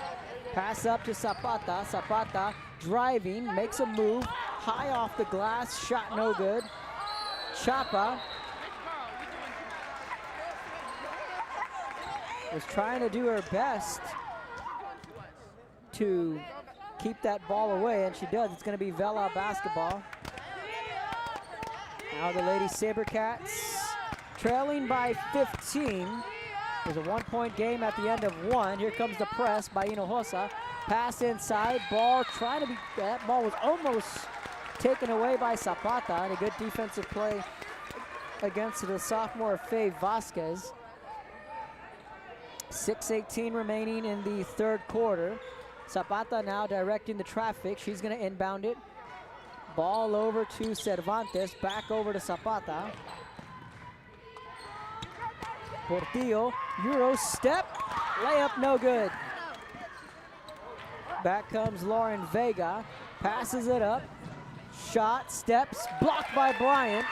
Pass up to Zapata. Zapata driving, makes a move, high off the glass, shot no good. Chapa was trying to do her best to keep that ball away, and she does. It's gonna be Vela basketball. Now the Lady Sabercats trailing by 15. There's a 1-point game at the end of 1. Here comes the press by Hinojosa. Pass inside, ball trying to be, that ball was almost taken away by Zapata, and a good defensive play against the sophomore Faye Vasquez. 6:18 remaining in the third quarter. Zapata now directing the traffic. She's gonna inbound it. Ball over to Cervantes, back over to Zapata. Portillo, Euro step, layup no good. Back comes Lauren Vega, passes it up, shot, steps, blocked by Bryant.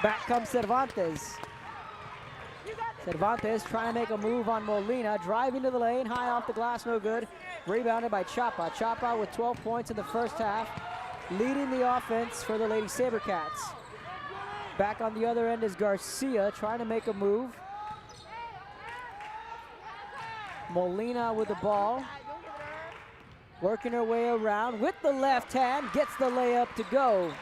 Back comes Cervantes. Cervantes trying to make a move on Molina, driving to the lane, high off the glass, no good. Rebounded by Chapa. Chapa with 12 points in the first half, leading the offense for the Lady Sabercats. Back on the other end is Garcia trying to make a move. Molina with the ball. Working her way around with the left hand, gets the layup to go.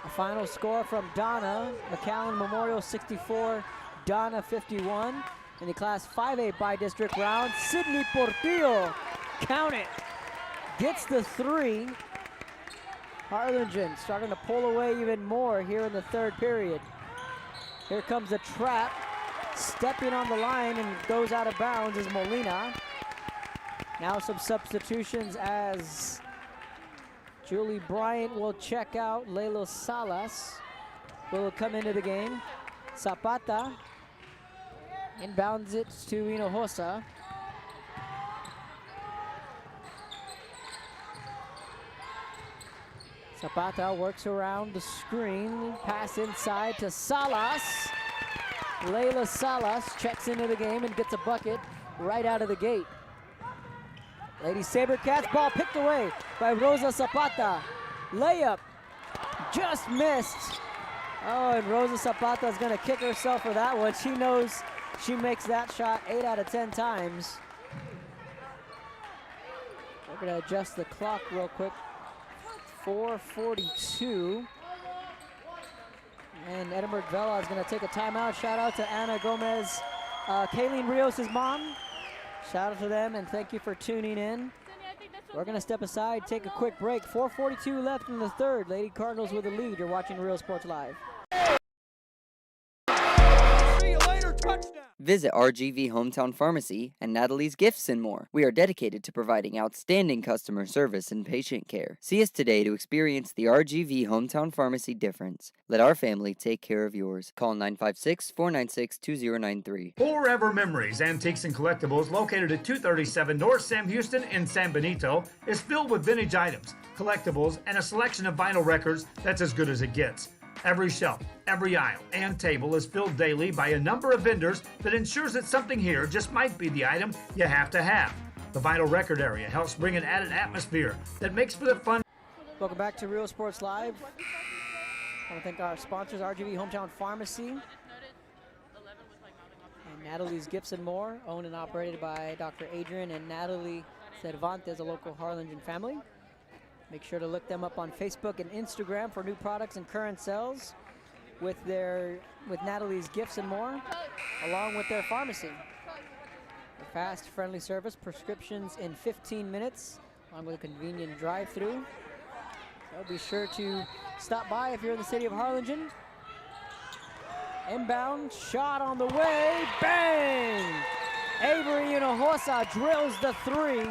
A final score from Donna. McAllen Memorial 64, Donna 51. In the Class 5A by-district round, Sydney Portillo, count it, gets the 3. Harlingen starting to pull away even more here in the third period. Here comes the trap, stepping on the line and goes out of bounds is Molina. Now some substitutions as Julie Bryant will check out. Lelo Salas will come into the game. Zapata inbounds it to Hinojosa. Zapata works around the screen, pass inside to Salas. Layla Salas checks into the game and gets a bucket right out of the gate. Lady Sabercats, ball picked away by Rosa Zapata. Layup, just missed. Oh, and Rosa Zapata is gonna kick herself for that one. She knows she makes that shot 8 out of 10 times. We're gonna adjust the clock real quick. 4:42. And Edinburg Vela is gonna take a timeout. Shout out to Ana Gomez, Kayleen Rios' mom. Shout out to them and thank you for tuning in. We're gonna step aside, take a quick break. 4:42 left in the third. Lady Cardinals with the lead. You're watching Real Sports Live. See you later, touchdown. Visit RGV Hometown Pharmacy and Natalie's Gifts and More. We are dedicated to providing outstanding customer service and patient care. See us today to experience the RGV Hometown Pharmacy difference. Let our family take care of yours. Call 956-496-2093. Forever Memories, Antiques and Collectibles, located at 237 North Sam Houston in San Benito, is filled with vintage items, collectibles, and a selection of vinyl records that's as good as it gets. Every shelf, every aisle, and table is filled daily by a number of vendors that ensures that something here just might be the item you have to have. The vinyl record area helps bring an added atmosphere that makes for the fun. Welcome back to Real Sports Live. I want to thank our sponsors, RGV Hometown Pharmacy and Natalie's Gifts and More, owned and operated by Dr. Adrian and Natalie Cervantes, a local Harlingen family. Make sure to look them up on Facebook and Instagram for new products and current sales with Natalie's Gifts and More, along with their pharmacy. A fast, friendly service, prescriptions in 15 minutes, along with a convenient drive-through. So be sure to stop by if you're in the city of Harlingen. Inbound, shot on the way, bang! Avery Hinojosa drills the three.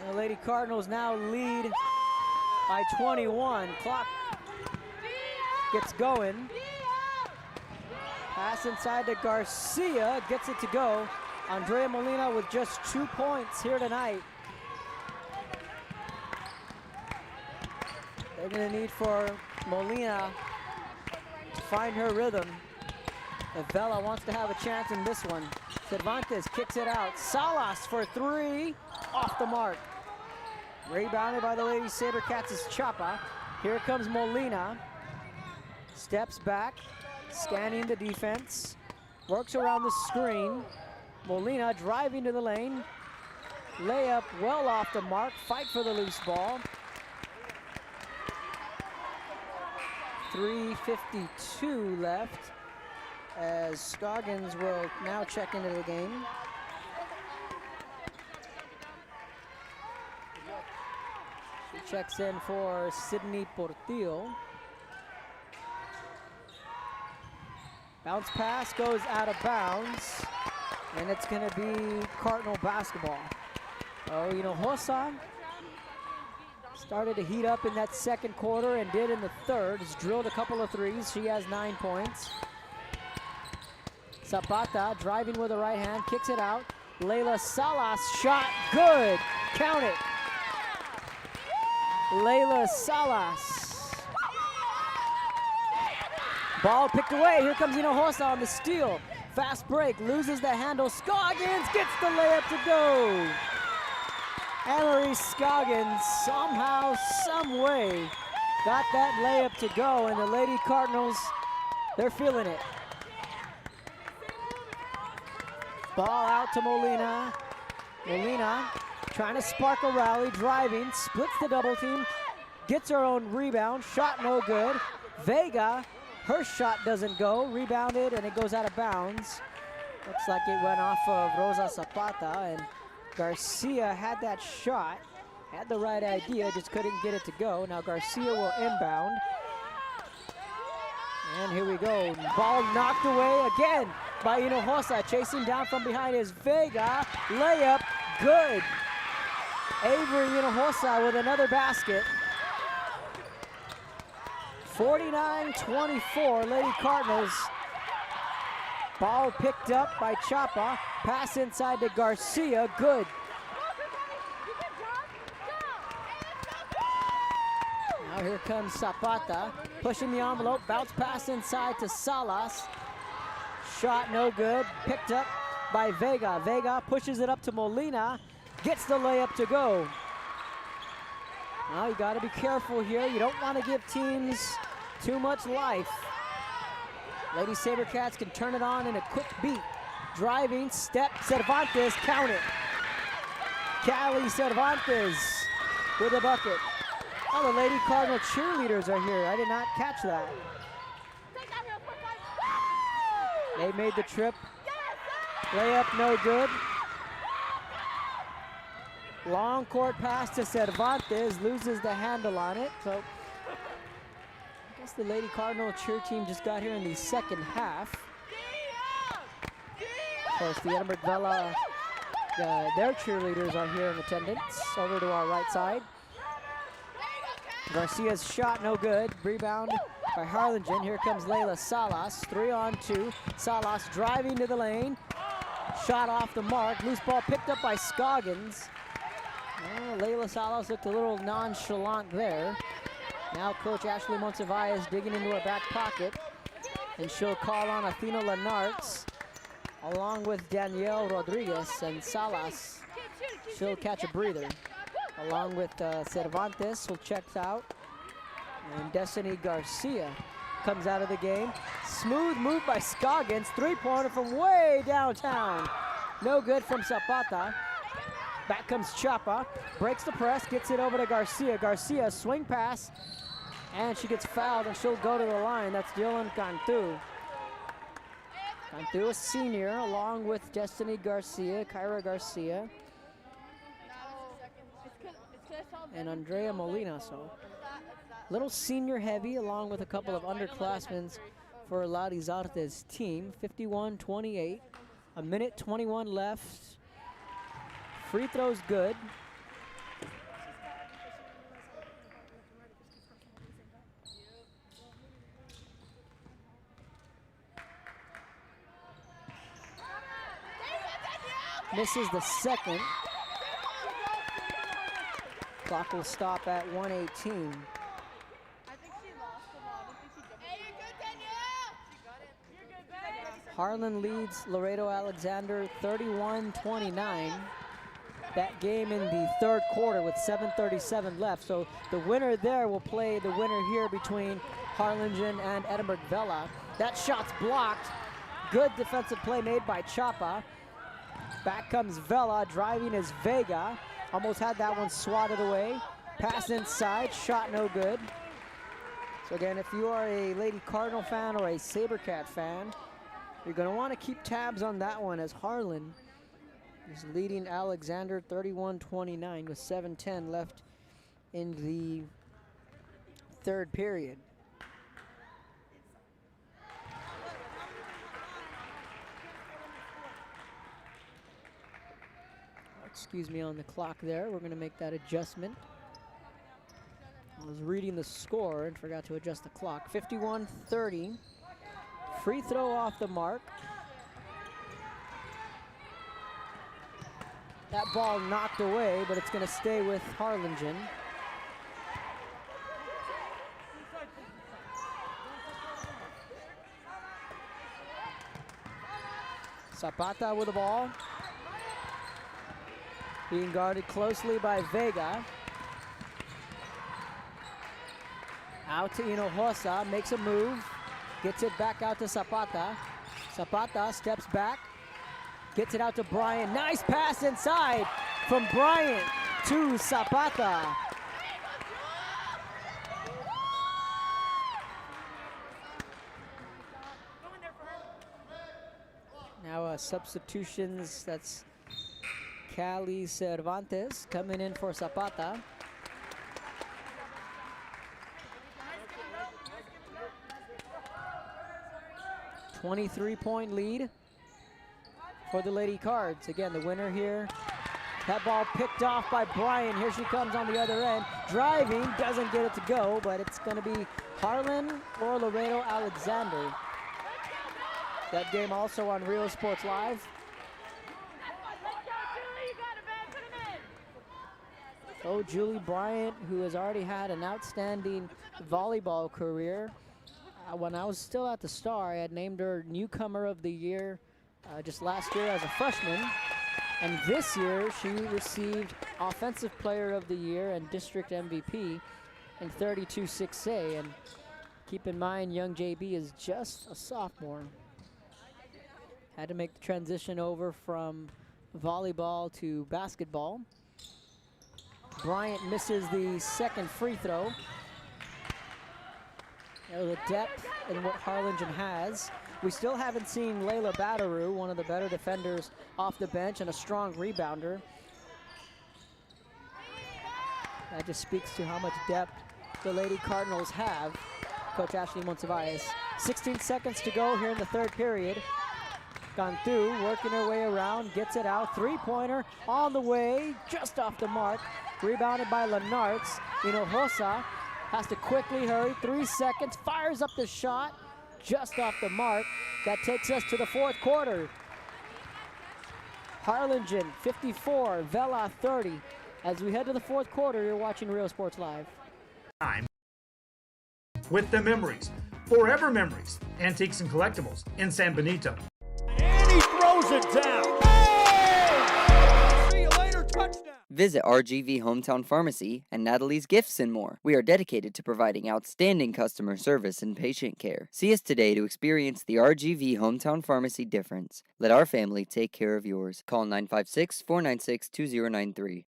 The Lady Cardinals now lead by 21. Clock gets going. Pass inside to Garcia, gets it to go. Andrea Molina with just 2 points here tonight. They're gonna need for Molina to find her rhythm. If Vela wants to have a chance in this one. Cervantes kicks it out. Salas for three, off the mark. Rebounded by the Lady Sabercats' Chapa. Here comes Molina. Steps back, scanning the defense. Works around the screen. Molina driving to the lane. Layup well off the mark. Fight for the loose ball. 3:52 left as Scoggins will now check into the game. She checks in for Sydney Portillo. Bounce pass goes out of bounds, and it's going to be Cardinal basketball. Oh, Hinojosa started to heat up in that second quarter and did in the third. Has drilled a couple of threes. She has 9 points. Zapata driving with the right hand, kicks it out. Layla Salas shot, good. Count it. Layla Salas. Ball picked away. Here comes Hinojosa on the steal. Fast break, loses the handle. Scoggins gets the layup to go. Anne-Marie Scoggins somehow, some way got that layup to go, and the Lady Cardinals, they're feeling it. Ball out to Molina. Molina trying to spark a rally, driving, splits the double team, gets her own rebound, shot no good. Vega, her shot doesn't go, rebounded, and it goes out of bounds. Looks like it went off of Rosa Zapata, and Garcia had that shot, had the right idea, just couldn't get it to go. Now Garcia will inbound. And here we go, ball knocked away again by Hinojosa. Chasing down from behind is Vega, layup, good. Avery Hinojosa with another basket. 49-24, Lady Cardinals Ball picked up by Chapa. Pass inside to Garcia. Good. Now here comes Zapata. Pushing the envelope. Bounce pass inside to Salas. Shot no good. Picked up by Vega. Vega pushes it up to Molina. Gets the layup to go. Now you got to be careful here. You don't want to give teams too much life. Lady Sabercats can turn it on in a quick beat. Driving, step, Cervantes, count it. Cali Cervantes with a bucket. Oh, the Lady Cardinal cheerleaders are here. I did not catch that. They made the trip. Layup no good. Long court pass to Cervantes, loses the handle on it. So I guess the Lady Cardinal cheer team just got here in the second half. Of course, the Edinburg Vela, their cheerleaders are here in attendance. Over to our right side. Garcia's shot no good. Rebound by Harlingen. Here comes Layla Salas. 3-on-2. Salas driving to the lane. Shot off the mark. Loose ball picked up by Scoggins. Oh, Layla Salas looked a little nonchalant there. Now Coach Ashley Monsivais digging into her back pocket. And she'll call on Athena Lenartz along with Danielle Rodriguez and Salas. She'll catch a breather. Along with Cervantes, who checks out. And Destiny Garcia comes out of the game. Smooth move by Scoggins. Three-pointer from way downtown. No good from Zapata. Back comes Chapa. Breaks the press, gets it over to Garcia. Garcia, swing pass. And she gets fouled, and she'll go to the line. That's Dylan Cantu. Cantu, a senior, along with Destiny Garcia, Kyra Garcia. And Andrea Molina, so little senior heavy along with a couple of underclassmen for Lady Zarte's team. 51-28, a minute 21 left. Free throws good. Misses the second. Clock will stop at 1:18. Harlan leads Laredo Alexander 31-29. That game in the third quarter with 7:37 left. So the winner there will play the winner here between Harlingen and Edinburg Vela. That shot's blocked. Good defensive play made by Chapa. Back comes Vela, driving is Vega. Almost had that one swatted away. Pass inside, shot no good. So again, if you are a Lady Cardinal fan or a Sabercat fan, you're gonna wanna keep tabs on that one as Harlan is leading Alexander 31-29 with 7:10 left in the third period. Excuse me on the clock there. We're going to make that adjustment. I was reading the score and forgot to adjust the clock. 51-30. Free throw off the mark. That ball knocked away, but it's going to stay with Harlingen. Zapata with the ball. Being guarded closely by Vega. Out to Hinojosa, makes a move. Gets it back out to Zapata. Zapata steps back. Gets it out to Bryant. Nice pass inside from Bryant to Zapata. Now substitutions, that's Cali Cervantes coming in for Zapata. A 23-point lead for the Lady Cards. Again, the winner here. That ball picked off by Bryan. Here she comes on the other end. Driving, doesn't get it to go, but it's going to be Harlan or Laredo Alexander. That game also on Real Sports Live. Oh, Julie Bryant, who has already had an outstanding volleyball career. When I was still at the Star, I had named her Newcomer of the Year just last year as a freshman. And this year, she received Offensive Player of the Year and District MVP in 32-6A. And keep in mind, young JB is just a sophomore. Had to make the transition over from volleyball to basketball. Bryant misses the second free throw. The depth in what Harlingen has. We still haven't seen Layla Badaru, one of the better defenders off the bench and a strong rebounder. That just speaks to how much depth the Lady Cardinals have. Coach Ashley Monsivais. 16 seconds to go here in the third period. Cantu working her way around, gets it out. Three-pointer on the way, just off the mark. Rebounded by Lenartz. Hinojosa has to quickly hurry, 3 seconds, fires up the shot, just off the mark. That takes us to the fourth quarter. Harlingen 54, Vela 30. As we head to the fourth quarter, you're watching Real Sports Live. Time with the memories, forever memories, antiques and collectibles in San Benito. And he throws it down. Hey! See you later, touchdown. Visit RGV Hometown Pharmacy and Natalie's Gifts and more. We are dedicated to providing outstanding customer service and patient care. See us today to experience the RGV Hometown Pharmacy difference. Let our family take care of yours. Call 956-496-2093.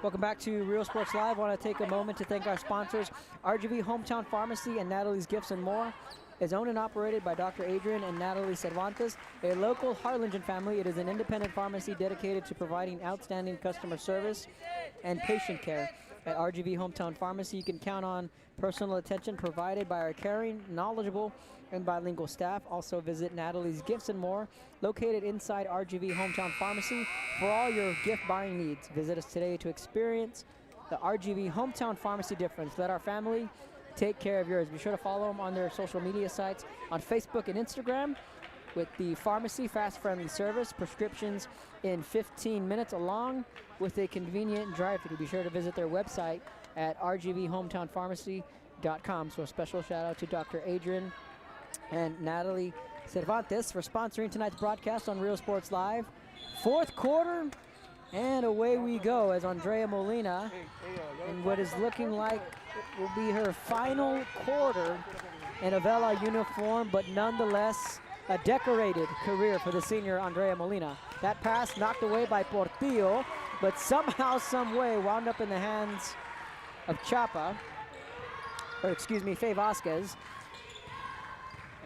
Welcome back to Real Sports Live. I want to take a moment to thank our sponsors, RGV Hometown Pharmacy and Natalie's Gifts and More. Is owned and operated by Dr. Adrian and Natalie Cervantes, a local Harlingen family. It is an independent pharmacy dedicated to providing outstanding customer service and patient care. At RGV Hometown Pharmacy, you can count on personal attention provided by our caring, knowledgeable, and bilingual staff. Also visit Natalie's Gifts and More, located inside RGV Hometown Pharmacy, for all your gift buying needs. Visit us today to experience the RGV Hometown Pharmacy difference. Let our family take care of yours. Be sure to follow them on their social media sites on Facebook and Instagram with the pharmacy fast friendly service, prescriptions in 15 minutes, along with a convenient drive-thru. Be sure to visit their website at rgvhometownpharmacy.com. So a special shout out to Dr. Adrian and Natalie Cervantes for sponsoring tonight's broadcast on Real Sports Live. Fourth quarter, and away we go as Andrea Molina, in what is looking like will be her final quarter in a Vela uniform, but nonetheless a decorated career for the senior Andrea Molina. That pass knocked away by Portillo, but somehow, some way, wound up in the hands of Faye Vasquez.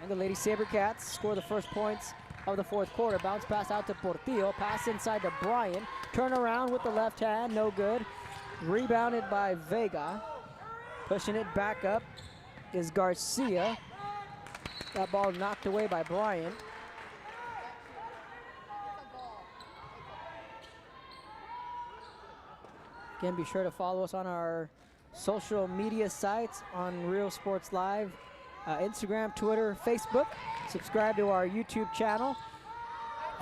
And the Lady Sabercats score the first points of the fourth quarter. Bounce pass out to Portillo, pass inside to Bryant. Turn around with the left hand, no good. Rebounded by Vega. Pushing it back up is Garcia. That ball knocked away by Bryant. Again, be sure to follow us on our social media sites on Real Sports Live, Instagram, Twitter, Facebook. Subscribe to our YouTube channel.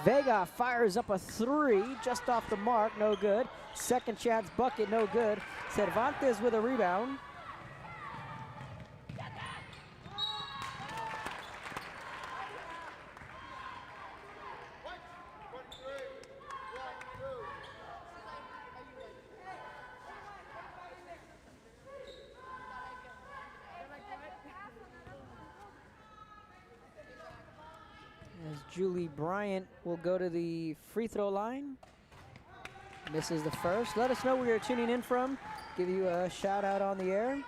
Vega fires up a three just off the mark, no good. Second chance bucket, no good. Cervantes with a rebound. Julie Bryant will go to the free throw line. Misses the first. Let us know where you're tuning in from. Give you a shout out on the air.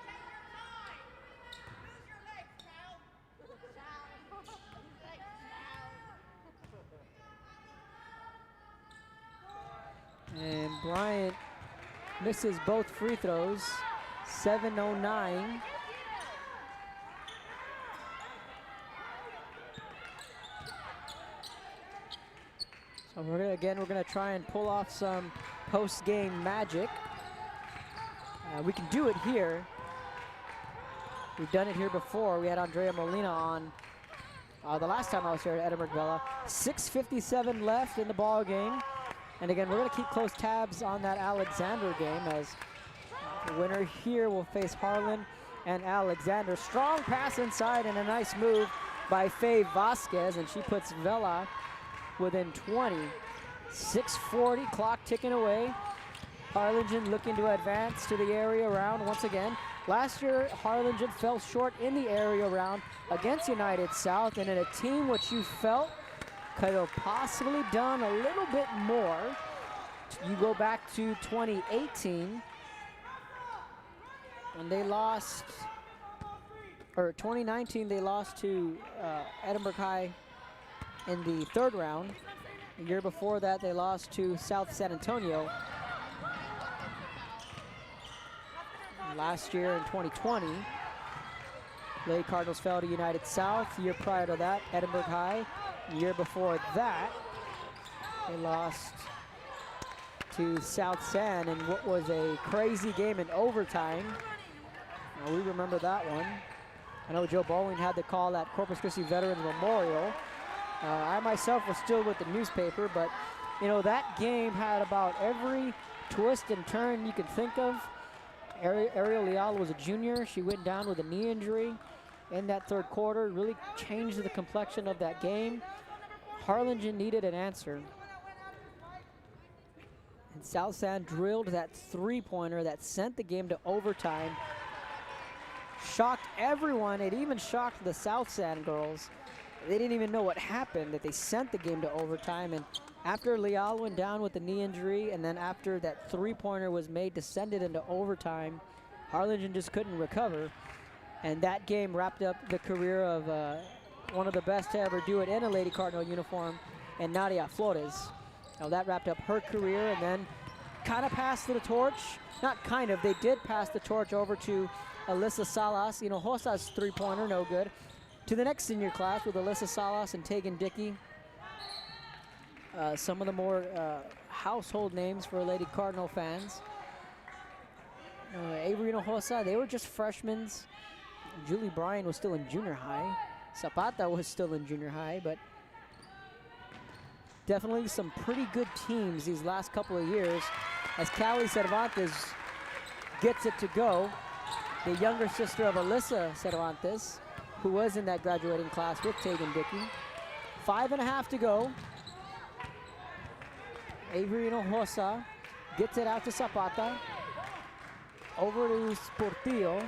And Bryant misses both free throws. 7:09. So we're gonna try and pull off some post-game magic. We can do it here. We've done it here before. We had Andrea Molina on the last time I was here at Edinburg Vela. 6:57 left in the ball game. And again, we're going to keep close tabs on that Alexander game, as the winner here will face Harlan and Alexander. Strong pass inside and a nice move by Faye Vasquez, and she puts Vela within 20. 6:40, clock ticking away. Harlingen looking to advance to the area round once again. Last year, Harlingen fell short in the area round against United South, and in a team which you felt could have possibly done a little bit more. You go back to 2018, when they lost, or 2019, they lost to Edinburg High in the third round. The year before that, they lost to South San Antonio. Last year in 2020, Lady Cardinals fell to United South. The year prior to that, Edinburg High. The year before that, they lost to South San in what was a crazy game in overtime. Now, we remember that one. I know Joe Bowling had the call at Corpus Christi Veterans Memorial. I myself was still with the newspaper, but you know, that game had about every twist and turn you could think of. Ariel Leal was a junior. She went down with a knee injury in that third quarter. Really changed the complexion of that game. Harlingen needed an answer. And South San drilled that three-pointer that sent the game to overtime. Shocked everyone. It even shocked the South San girls. They didn't even know what happened, that they sent the game to overtime. And after Leal went down with the knee injury, and then after that three-pointer was made to send it into overtime, Harlingen just couldn't recover. And that game wrapped up the career of one of the best to ever do it in a Lady Cardinal uniform, and Nadia Flores. Now that wrapped up her career, and then kind of passed the torch. Not kind of, they did pass the torch over to Alyssa Salas. You know, Hosa's three-pointer, no good. To the next senior class with Alyssa Salas and Tegan Dickey. Some of the more household names for Lady Cardinal fans. Avery Hinojosa, they were just freshmen. Julie Bryan was still in junior high. Zapata was still in junior high, but definitely some pretty good teams these last couple of years as Callie Cervantes gets it to go. The younger sister of Alyssa Cervantes, who was in that graduating class with Tegan Dickey. 5.5 to go. Avery Hinojosa gets it out to Zapata. Over to Portillo.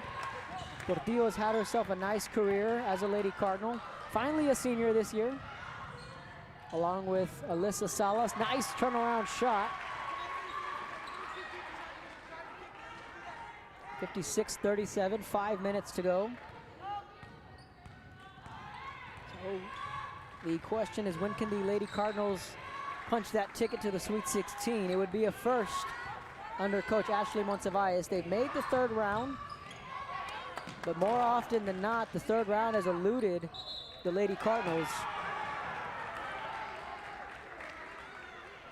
Portillo has had herself a nice career as a Lady Cardinal. Finally a senior this year, along with Alyssa Salas. Nice turnaround shot. 56-37, 5 minutes to go. So the question is, when can the Lady Cardinals punch that ticket to the Sweet 16? It would be a first under Coach Ashley Monsivais. They've made the third round, but more often than not, the third round has eluded the Lady Cardinals.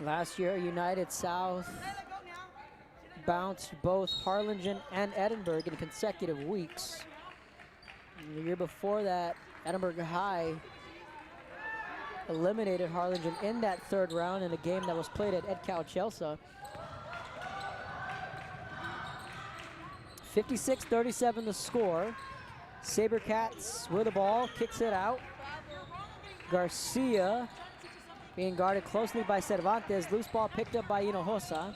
Last year, United South bounced both Harlingen and Edinburg in consecutive weeks. And the year before that, Edinburg High eliminated Harlingen in that third round in a game that was played at Edcal Chelsea. 56-37 the score. Sabercats with the ball, kicks it out. Garcia being guarded closely by Cervantes. Loose ball picked up by Hinojosa.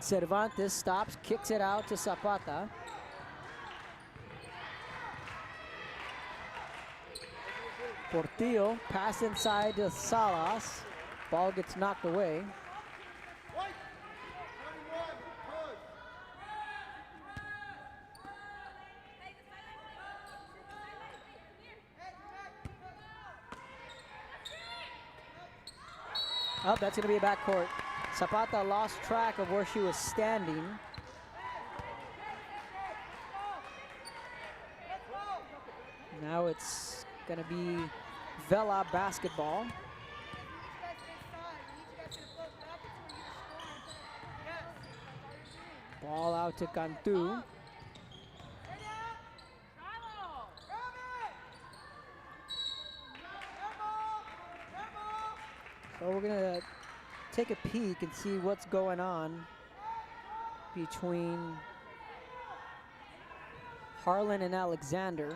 Cervantes stops, kicks it out to Zapata. Portillo, pass inside to Salas. Ball gets knocked away. Oh, that's going to be a backcourt. Zapata lost track of where she was standing. Now it's going to be Vela basketball. Ball out to Cantu. So we're going to take a peek and see what's going on between Harlan and Alexander.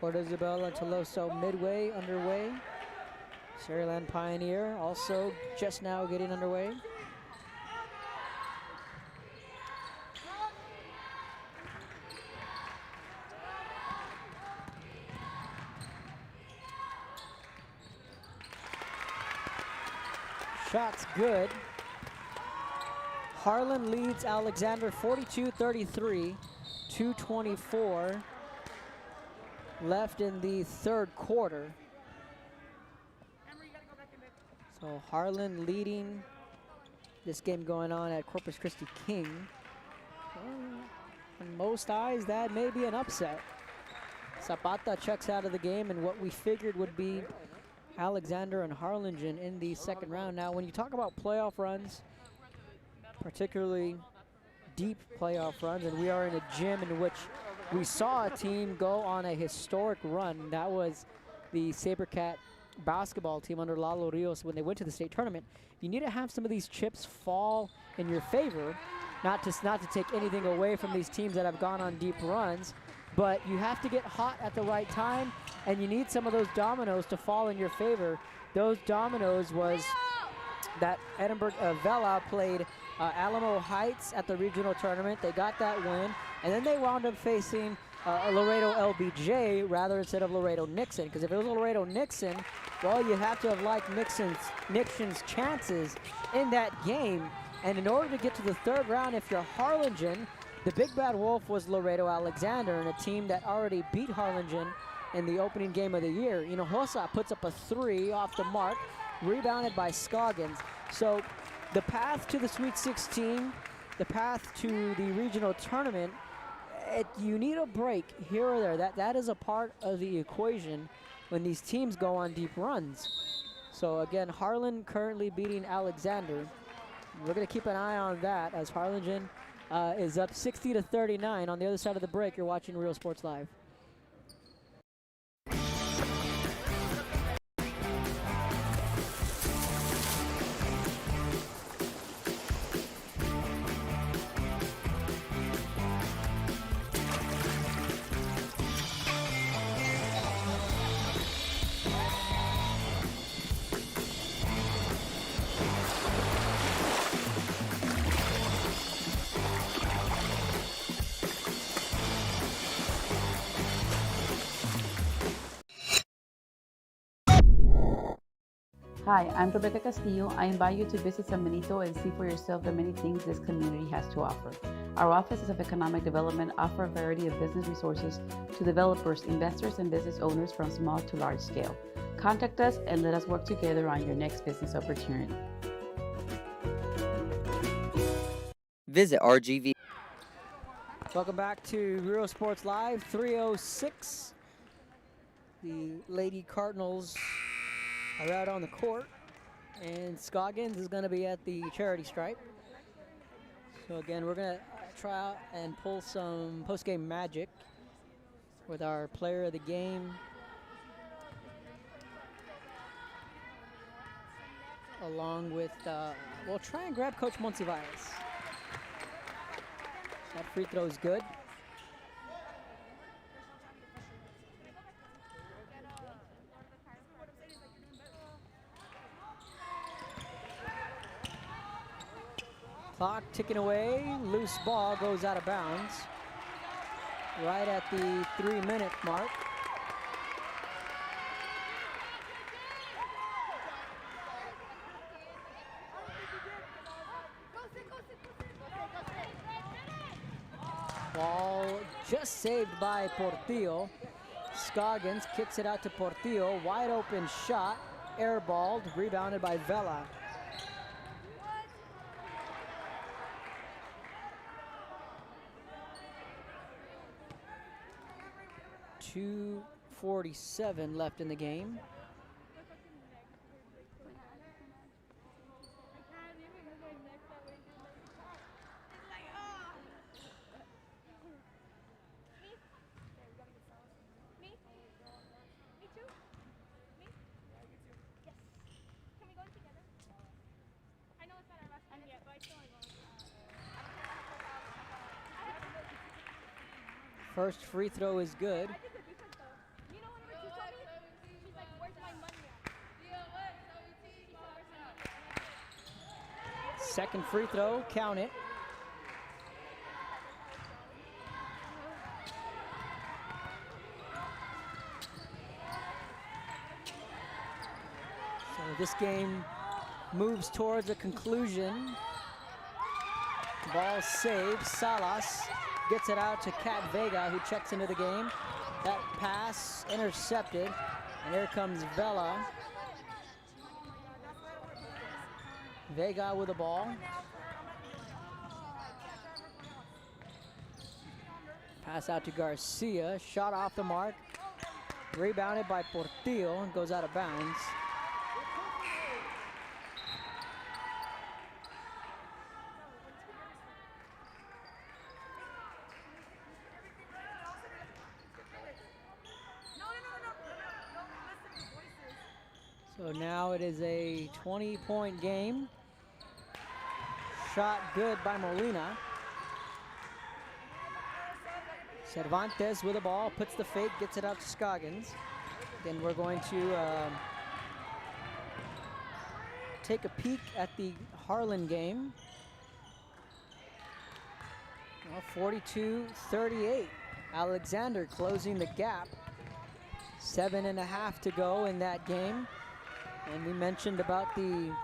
Port Isabel and Toloso midway underway. Sherryland Pioneer also just now getting underway. Shot's good. Harlan leads Alexander 42-33, 2:24 left in the third quarter. So Harlan leading this game going on at Corpus Christi King. In most eyes, that may be an upset. Zapata checks out of the game, and what we figured would be Alexander and Harlingen in the second round. Now, when you talk about playoff runs, particularly deep playoff runs, and we are in a gym in which we saw a team go on a historic run. That was the Sabercat basketball team under Lalo Rios when they went to the state tournament. You need to have some of these chips fall in your favor, not to take anything away from these teams that have gone on deep runs, but you have to get hot at the right time, and you need some of those dominoes to fall in your favor. Those dominoes was that Edinburg Vela played Alamo Heights at the regional tournament. They got that win, and then they wound up facing Laredo LBJ rather instead of Laredo Nixon, because if it was Laredo Nixon, well, you have to have liked Nixon's chances in that game. And in order to get to the third round, if you're Harlingen, the big bad wolf was Laredo Alexander, and a team that already beat Harlingen in the opening game of the year. You know, Hossa puts up a 3 off the mark, rebounded by Scoggins. So the path to the Sweet 16, the path to the regional tournament, you need a break here or there. That is a part of the equation when these teams go on deep runs. So again, Harlan currently beating Alexander. We're going to keep an eye on that as Harlingen is up 60-39. On the other side of the break, you're watching Real Sports Live. Hi, I'm Rebecca Castillo. I invite you to visit San Benito and see for yourself the many things this community has to offer. Our offices of economic development offer a variety of business resources to developers, investors, and business owners from small to large scale. Contact us and let us work together on your next business opportunity. Visit RGV. Welcome back to Real Sports Live, 3:06. The Lady Cardinals are out on the court, and Scoggins is going to be at the charity stripe. So again, we're going to try out and pull some post-game magic with our player of the game, along with, we'll try and grab Coach Monsivais. That free throw is good. Clock ticking away, loose ball goes out of bounds right at the 3-minute mark. Ball just saved by Portillo. Scoggins kicks it out to Portillo, wide open shot, airballed, rebounded by Vela. .247 left in the game. First free throw is good. Second free throw, count it. So this game moves towards a conclusion. Ball saved. Salas gets it out to Kat Vega, who checks into the game. That pass intercepted, and here comes Vela. Vega with the ball. Pass out to Garcia, shot off the mark. Rebounded by Portillo and goes out of bounds. So now it is a 20-point game. Shot good by Molina. Cervantes with the ball, puts the fake, gets it out to Scoggins. Then we're going to take a peek at the Harlan game. 42-38. Alexander closing the gap. 7.5 to go in that game. And we mentioned about the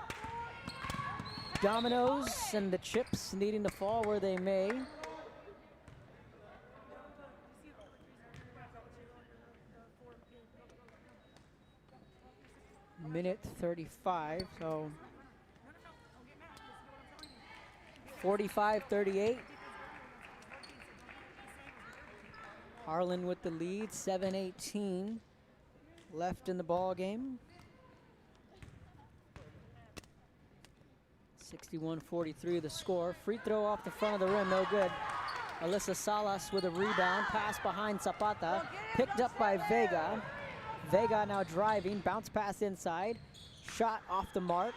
dominoes and the chips needing to fall where they may. Minute 35, so 45-38. Harlan with the lead, 7:18 left in the ball game. 61-43 the score. Free throw off the front of the rim, no good. Alyssa Salas with a rebound, pass behind Zapata, picked up by Vega. Vega now driving, bounce pass inside, shot off the mark.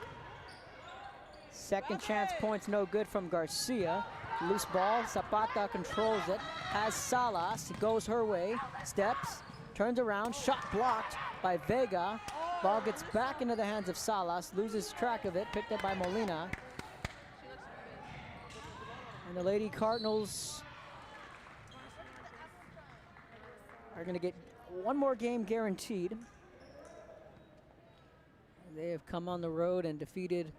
Second chance points no good from Garcia. Loose ball, Zapata controls it, has Salas, goes her way, steps, turns around, shot blocked by Vega. Ball gets back into the hands of Salas, loses track of it, picked up by Molina. And the Lady Cardinals are gonna get one more game guaranteed. They have come on the road and defeated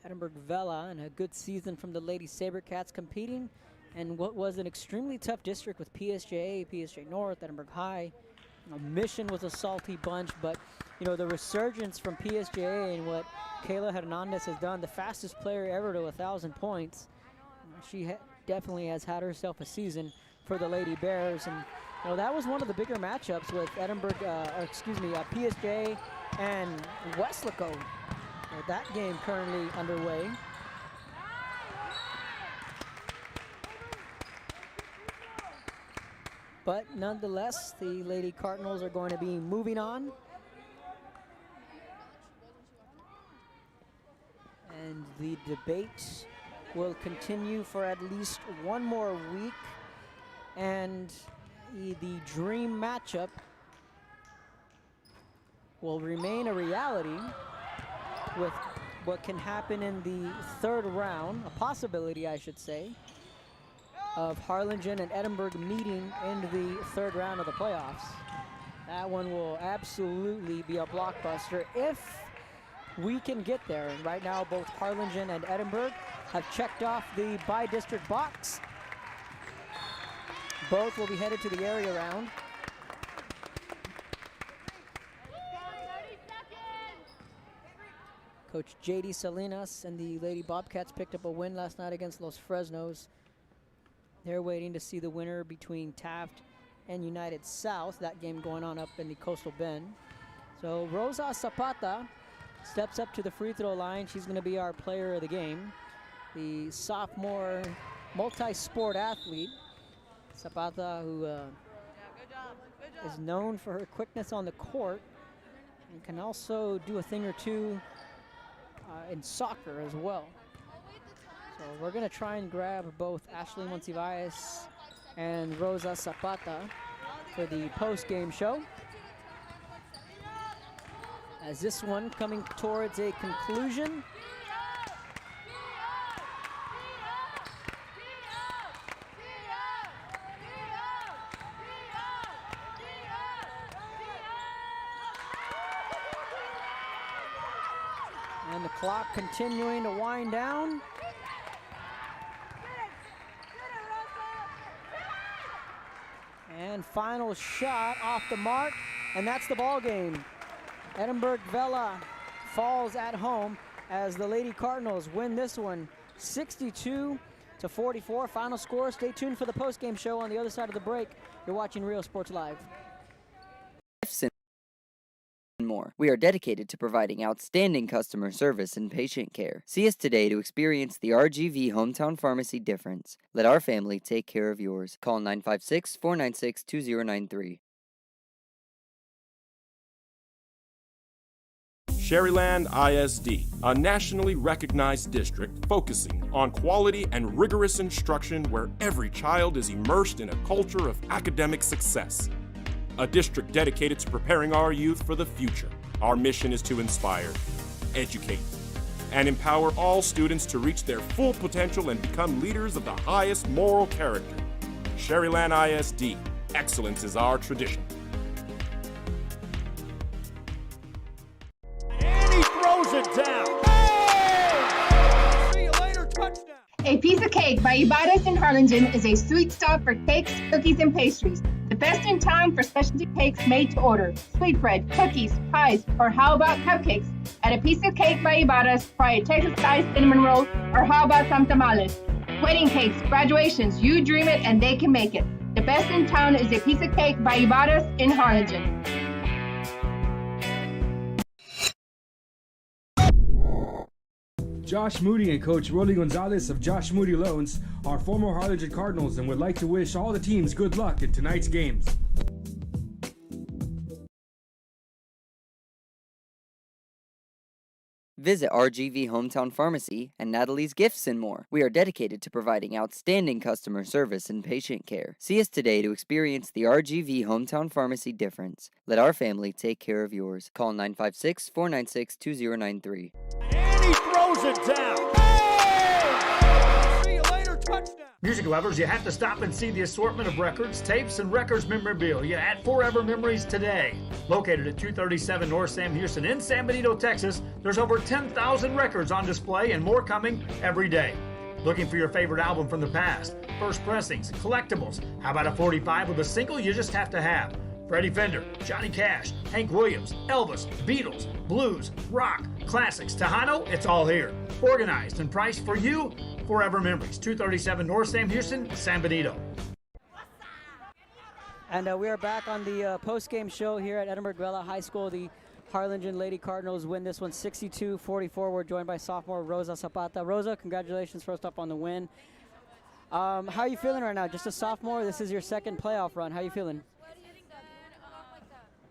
Edinburg Vela in a good season from the Lady Sabercats, competing in what was an extremely tough district with PSJ, PSJ North, Edinburg High. Mission was a salty bunch, but you know, the resurgence from PSJ and what Kayla Hernandez has done, the fastest player ever to 1,000 points. She definitely has had herself a season for the Lady Bears, and you know, that was one of the bigger matchups with Edinburg, PSJ and Westlaco. That game currently underway. But nonetheless, the Lady Cardinals are going to be moving on. And the debate will continue for at least one more week. And the dream matchup will remain a reality with what can happen in the third round, a possibility, I should say, of Harlingen and Edinburg meeting in the third round of the playoffs. That one will absolutely be a blockbuster if we can get there. And right now, both Harlingen and Edinburg have checked off the by-district box. Both will be headed to the area round. Coach J.D. Salinas and the Lady Bobcats picked up a win last night against Los Fresnos. They're waiting to see the winner between Taft and United South, that game going on up in the Coastal Bend. So Rosa Zapata steps up to the free throw line. She's going to be our player of the game. The sophomore multi-sport athlete, Zapata, who is known for her quickness on the court and can also do a thing or two in soccer as well. So we're going to try and grab both Ashley Monsivais and Rosa Zapata for the post-game show. As this one coming towards a conclusion. And the clock continuing to wind down. And final shot off the mark, and that's the ball game. Edinburg Vela falls at home as the Lady Cardinals win this one 62-44. Final score. Stay tuned for the post-game show on the other side of the break. You're watching Real Sports Live. More. We are dedicated to providing outstanding customer service and patient care. See us today to experience the RGV Hometown Pharmacy difference. Let our family take care of yours. Call 956-496-2093. Sherryland ISD, a nationally recognized district focusing on quality and rigorous instruction where every child is immersed in a culture of academic success. A district dedicated to preparing our youth for the future. Our mission is to inspire, educate, and empower all students to reach their full potential and become leaders of the highest moral character. Sherryland ISD, excellence is our tradition. And he throws it down. Hey! See you later, touchdown. A Piece of Cake by Ibadas in Harlingen is a sweet stop for cakes, cookies, and pastries. The best in town for specialty cakes made to order. Sweetbread, cookies, pies, or how about cupcakes? At A Piece of Cake by Ibadas, try a Texas-style cinnamon roll, or how about some tamales? Wedding cakes, graduations, you dream it and they can make it. The best in town is A Piece of Cake by Ibadas in Harlingen. Josh Moody and Coach Rolly Gonzalez of Josh Moody Loans are former Harlingen Cardinals and would like to wish all the teams good luck in tonight's games. Visit RGV Hometown Pharmacy and Natalie's Gifts and more. We are dedicated to providing outstanding customer service and patient care. See us today to experience the RGV Hometown Pharmacy difference. Let our family take care of yours. Call 956-496-2093. And he throws it down. Hey! See you later, touchdown. Music lovers, you have to stop and see the assortment of records, tapes, and records memorabilia at Forever Memories today. Located at 237 North Sam Houston in San Benito, Texas, there's over 10,000 records on display and more coming every day. Looking for your favorite album from the past, first pressings, collectibles. How about a 45 with a single you just have to have? Freddie Fender, Johnny Cash, Hank Williams, Elvis, Beatles, blues, rock, classics, Tejano, it's all here. Organized and priced for you. Forever Memories, 237 North Sam Houston, San Benito. And we are back on the post-game show here at Edinburg Vela High School. The Harlingen Lady Cardinals win this one 62-44. We're joined by sophomore Rosa Zapata. Rosa, congratulations first up on the win. How are you feeling right now? Just a sophomore, this is your second playoff run. How are you feeling?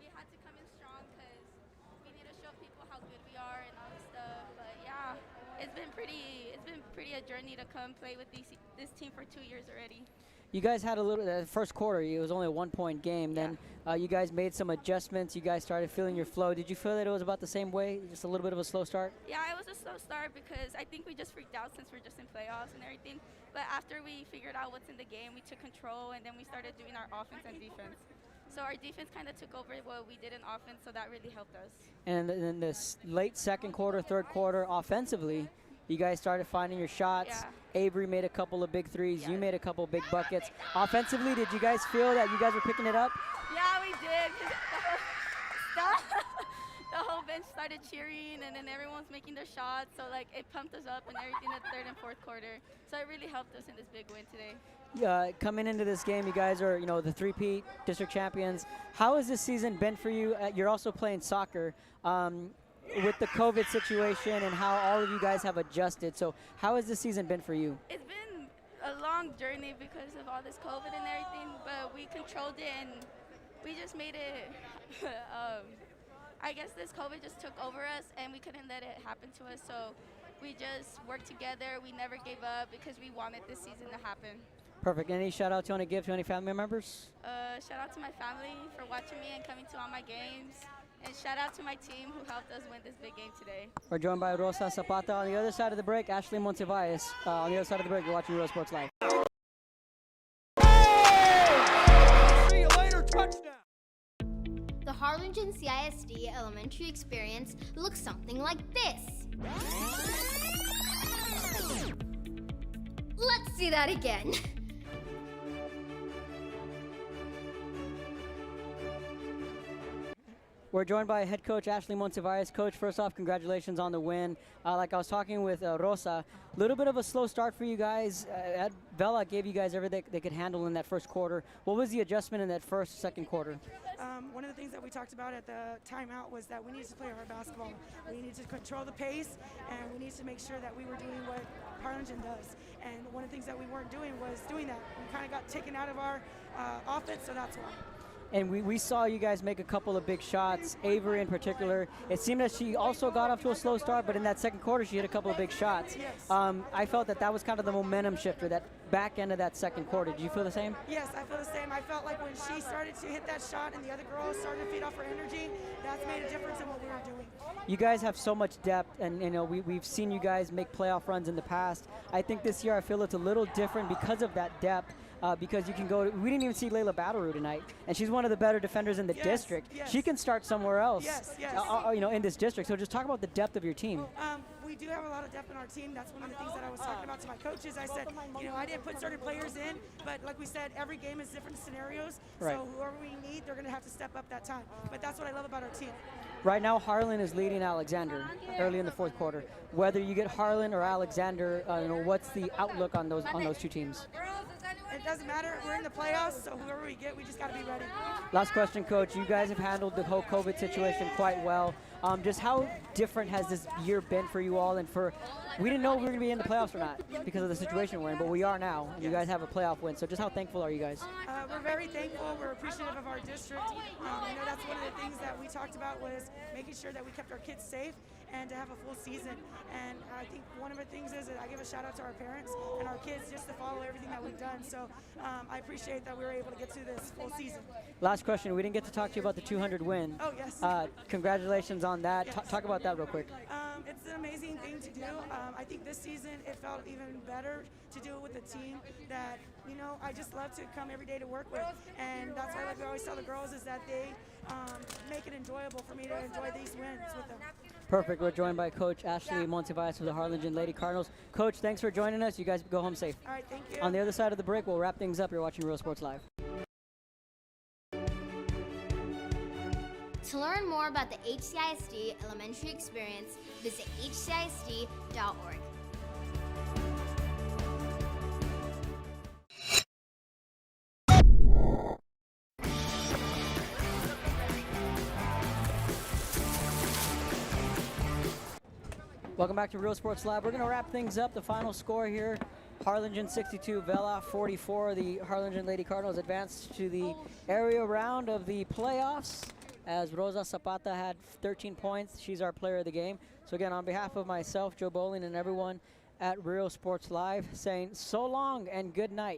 We had to come in strong because we need to show people how good we are and all this stuff. But yeah, it's been pretty a journey to come play with this team for 2 years already. You guys had a little, first quarter, it was only a 1-point game. Then you guys made some adjustments. You guys started feeling your flow. Did you feel that it was about the same way, just a little bit of a slow start? Yeah, it was a slow start because I think we just freaked out since we're just in playoffs and everything. But after we figured out what's in the game, we took control and then we started doing our offense and defense. So our defense kind of took over what we did in offense, so that really helped us. And then this late second quarter, third quarter, offensively, you guys started finding your shots. Yeah. Avery made a couple of big threes. You made a couple of big buckets. Offensively, did you guys feel that you guys were picking it up? Yeah, we did. 'Cause the whole bench started cheering, and then everyone's making their shots. So like it pumped us up and everything in the third and fourth quarter. So it really helped us in this big win today. Coming into this game, you guys are, the three-peat district champions. How has this season been for you? You're also playing soccer. With the COVID situation and how all of you guys have adjusted. So how has this season been for you? It's been a long journey because of all this COVID and everything, but we controlled it and we just made it, I guess this COVID just took over us and we couldn't let it happen to us. So we just worked together. We never gave up because we wanted this season to happen. Perfect. Any shout outs you want to give to any family members? Shout out to my family for watching me and coming to all my games. And shout out to my team who helped us win this big game today. We're joined by Rosa Zapata. On the other side of the break, Ashley Montevalles. On the other side of the break, you're watching Real Sports Live. See you later, touchdown. The Harlingen CISD elementary experience looks something like this. Let's see that again. We're joined by head coach Ashley Montevalles. Coach, first off, congratulations on the win. Like I was talking with Rosa, a little bit of a slow start for you guys. Vela gave you guys everything they could handle in that first quarter. What was the adjustment in that second quarter? One of the things that we talked about at the timeout was that we need to play our basketball. We need to control the pace, and we need to make sure that we were doing what Harlingen does. And one of the things that we weren't doing was doing that. We kind of got taken out of our offense, so that's why. And we saw you guys make a couple of big shots, Avery in particular. It seemed that she also got off to a slow start, but in that second quarter, she hit a couple of big shots. Yes. I felt that was kind of the momentum shifter, that back end of that second quarter. Did you feel the same? Yes, I feel the same. I felt like when she started to hit that shot and the other girls started to feed off her energy, that's made a difference in what we were doing. You guys have so much depth, and we've seen you guys make playoff runs in the past. I think this year I feel it's a little different because of that depth. Because you can go. We didn't even see Layla Battlroo tonight, and she's one of the better defenders in the district. Yes. She can start somewhere else. Yes. In this district. So just talk about the depth of your team. We do have a lot of depth in our team. That's one of the things that I was talking about to my coaches. I said, I didn't put certain players in, but like we said, every game is different scenarios. Right. So whoever we need, they're going to have to step up that time. But that's what I love about our team. Right now, Harlan is leading Alexander early in the fourth quarter. Whether you get Harlan or Alexander, what's the outlook on those two teams? It doesn't matter. We're in the playoffs, so whoever we get, we just got to be ready. Last question, Coach. You guys have handled the whole COVID situation quite well. Just how different has this year been for you all? And we didn't know if we were going to be in the playoffs or not because of the situation we're in, but we are now. And you guys have a playoff win. So just how thankful are you guys? We're very thankful. We're appreciative of our district. I know that's one of the things that we talked about was making sure that we kept our kids safe and to have a full season. And I think one of the things is that I give a shout out to our parents and our kids just to follow everything that we've done. So I appreciate that we were able to get to this full season. Last question. We didn't get to talk to you about the 200 win. Oh, yes. Congratulations on that. Yes. Talk about that real quick. It's an amazing thing to do. I think this season it felt even better to do it with a team that, I just love to come every day to work with. And that's why, like we always tell the girls, is that they make it enjoyable for me to enjoy these wins with them. Perfect. We're joined by Coach Ashley Montevalles of the Harlingen Lady Cardinals. Coach, thanks for joining us. You guys go home safe. All right, thank you. On the other side of the break, we'll wrap things up. You're watching Real Sports Live. To learn more about the HCISD elementary experience, visit hcisd.org. Welcome back to Real Sports Live. We're going to wrap things up. The final score here, Harlingen 62, Vela 44. The Harlingen Lady Cardinals advanced to the area round of the playoffs as Rosa Zapata had 13 points. She's our player of the game. So again, on behalf of myself, Joe Bowling, and everyone at Real Sports Live, saying so long and good night.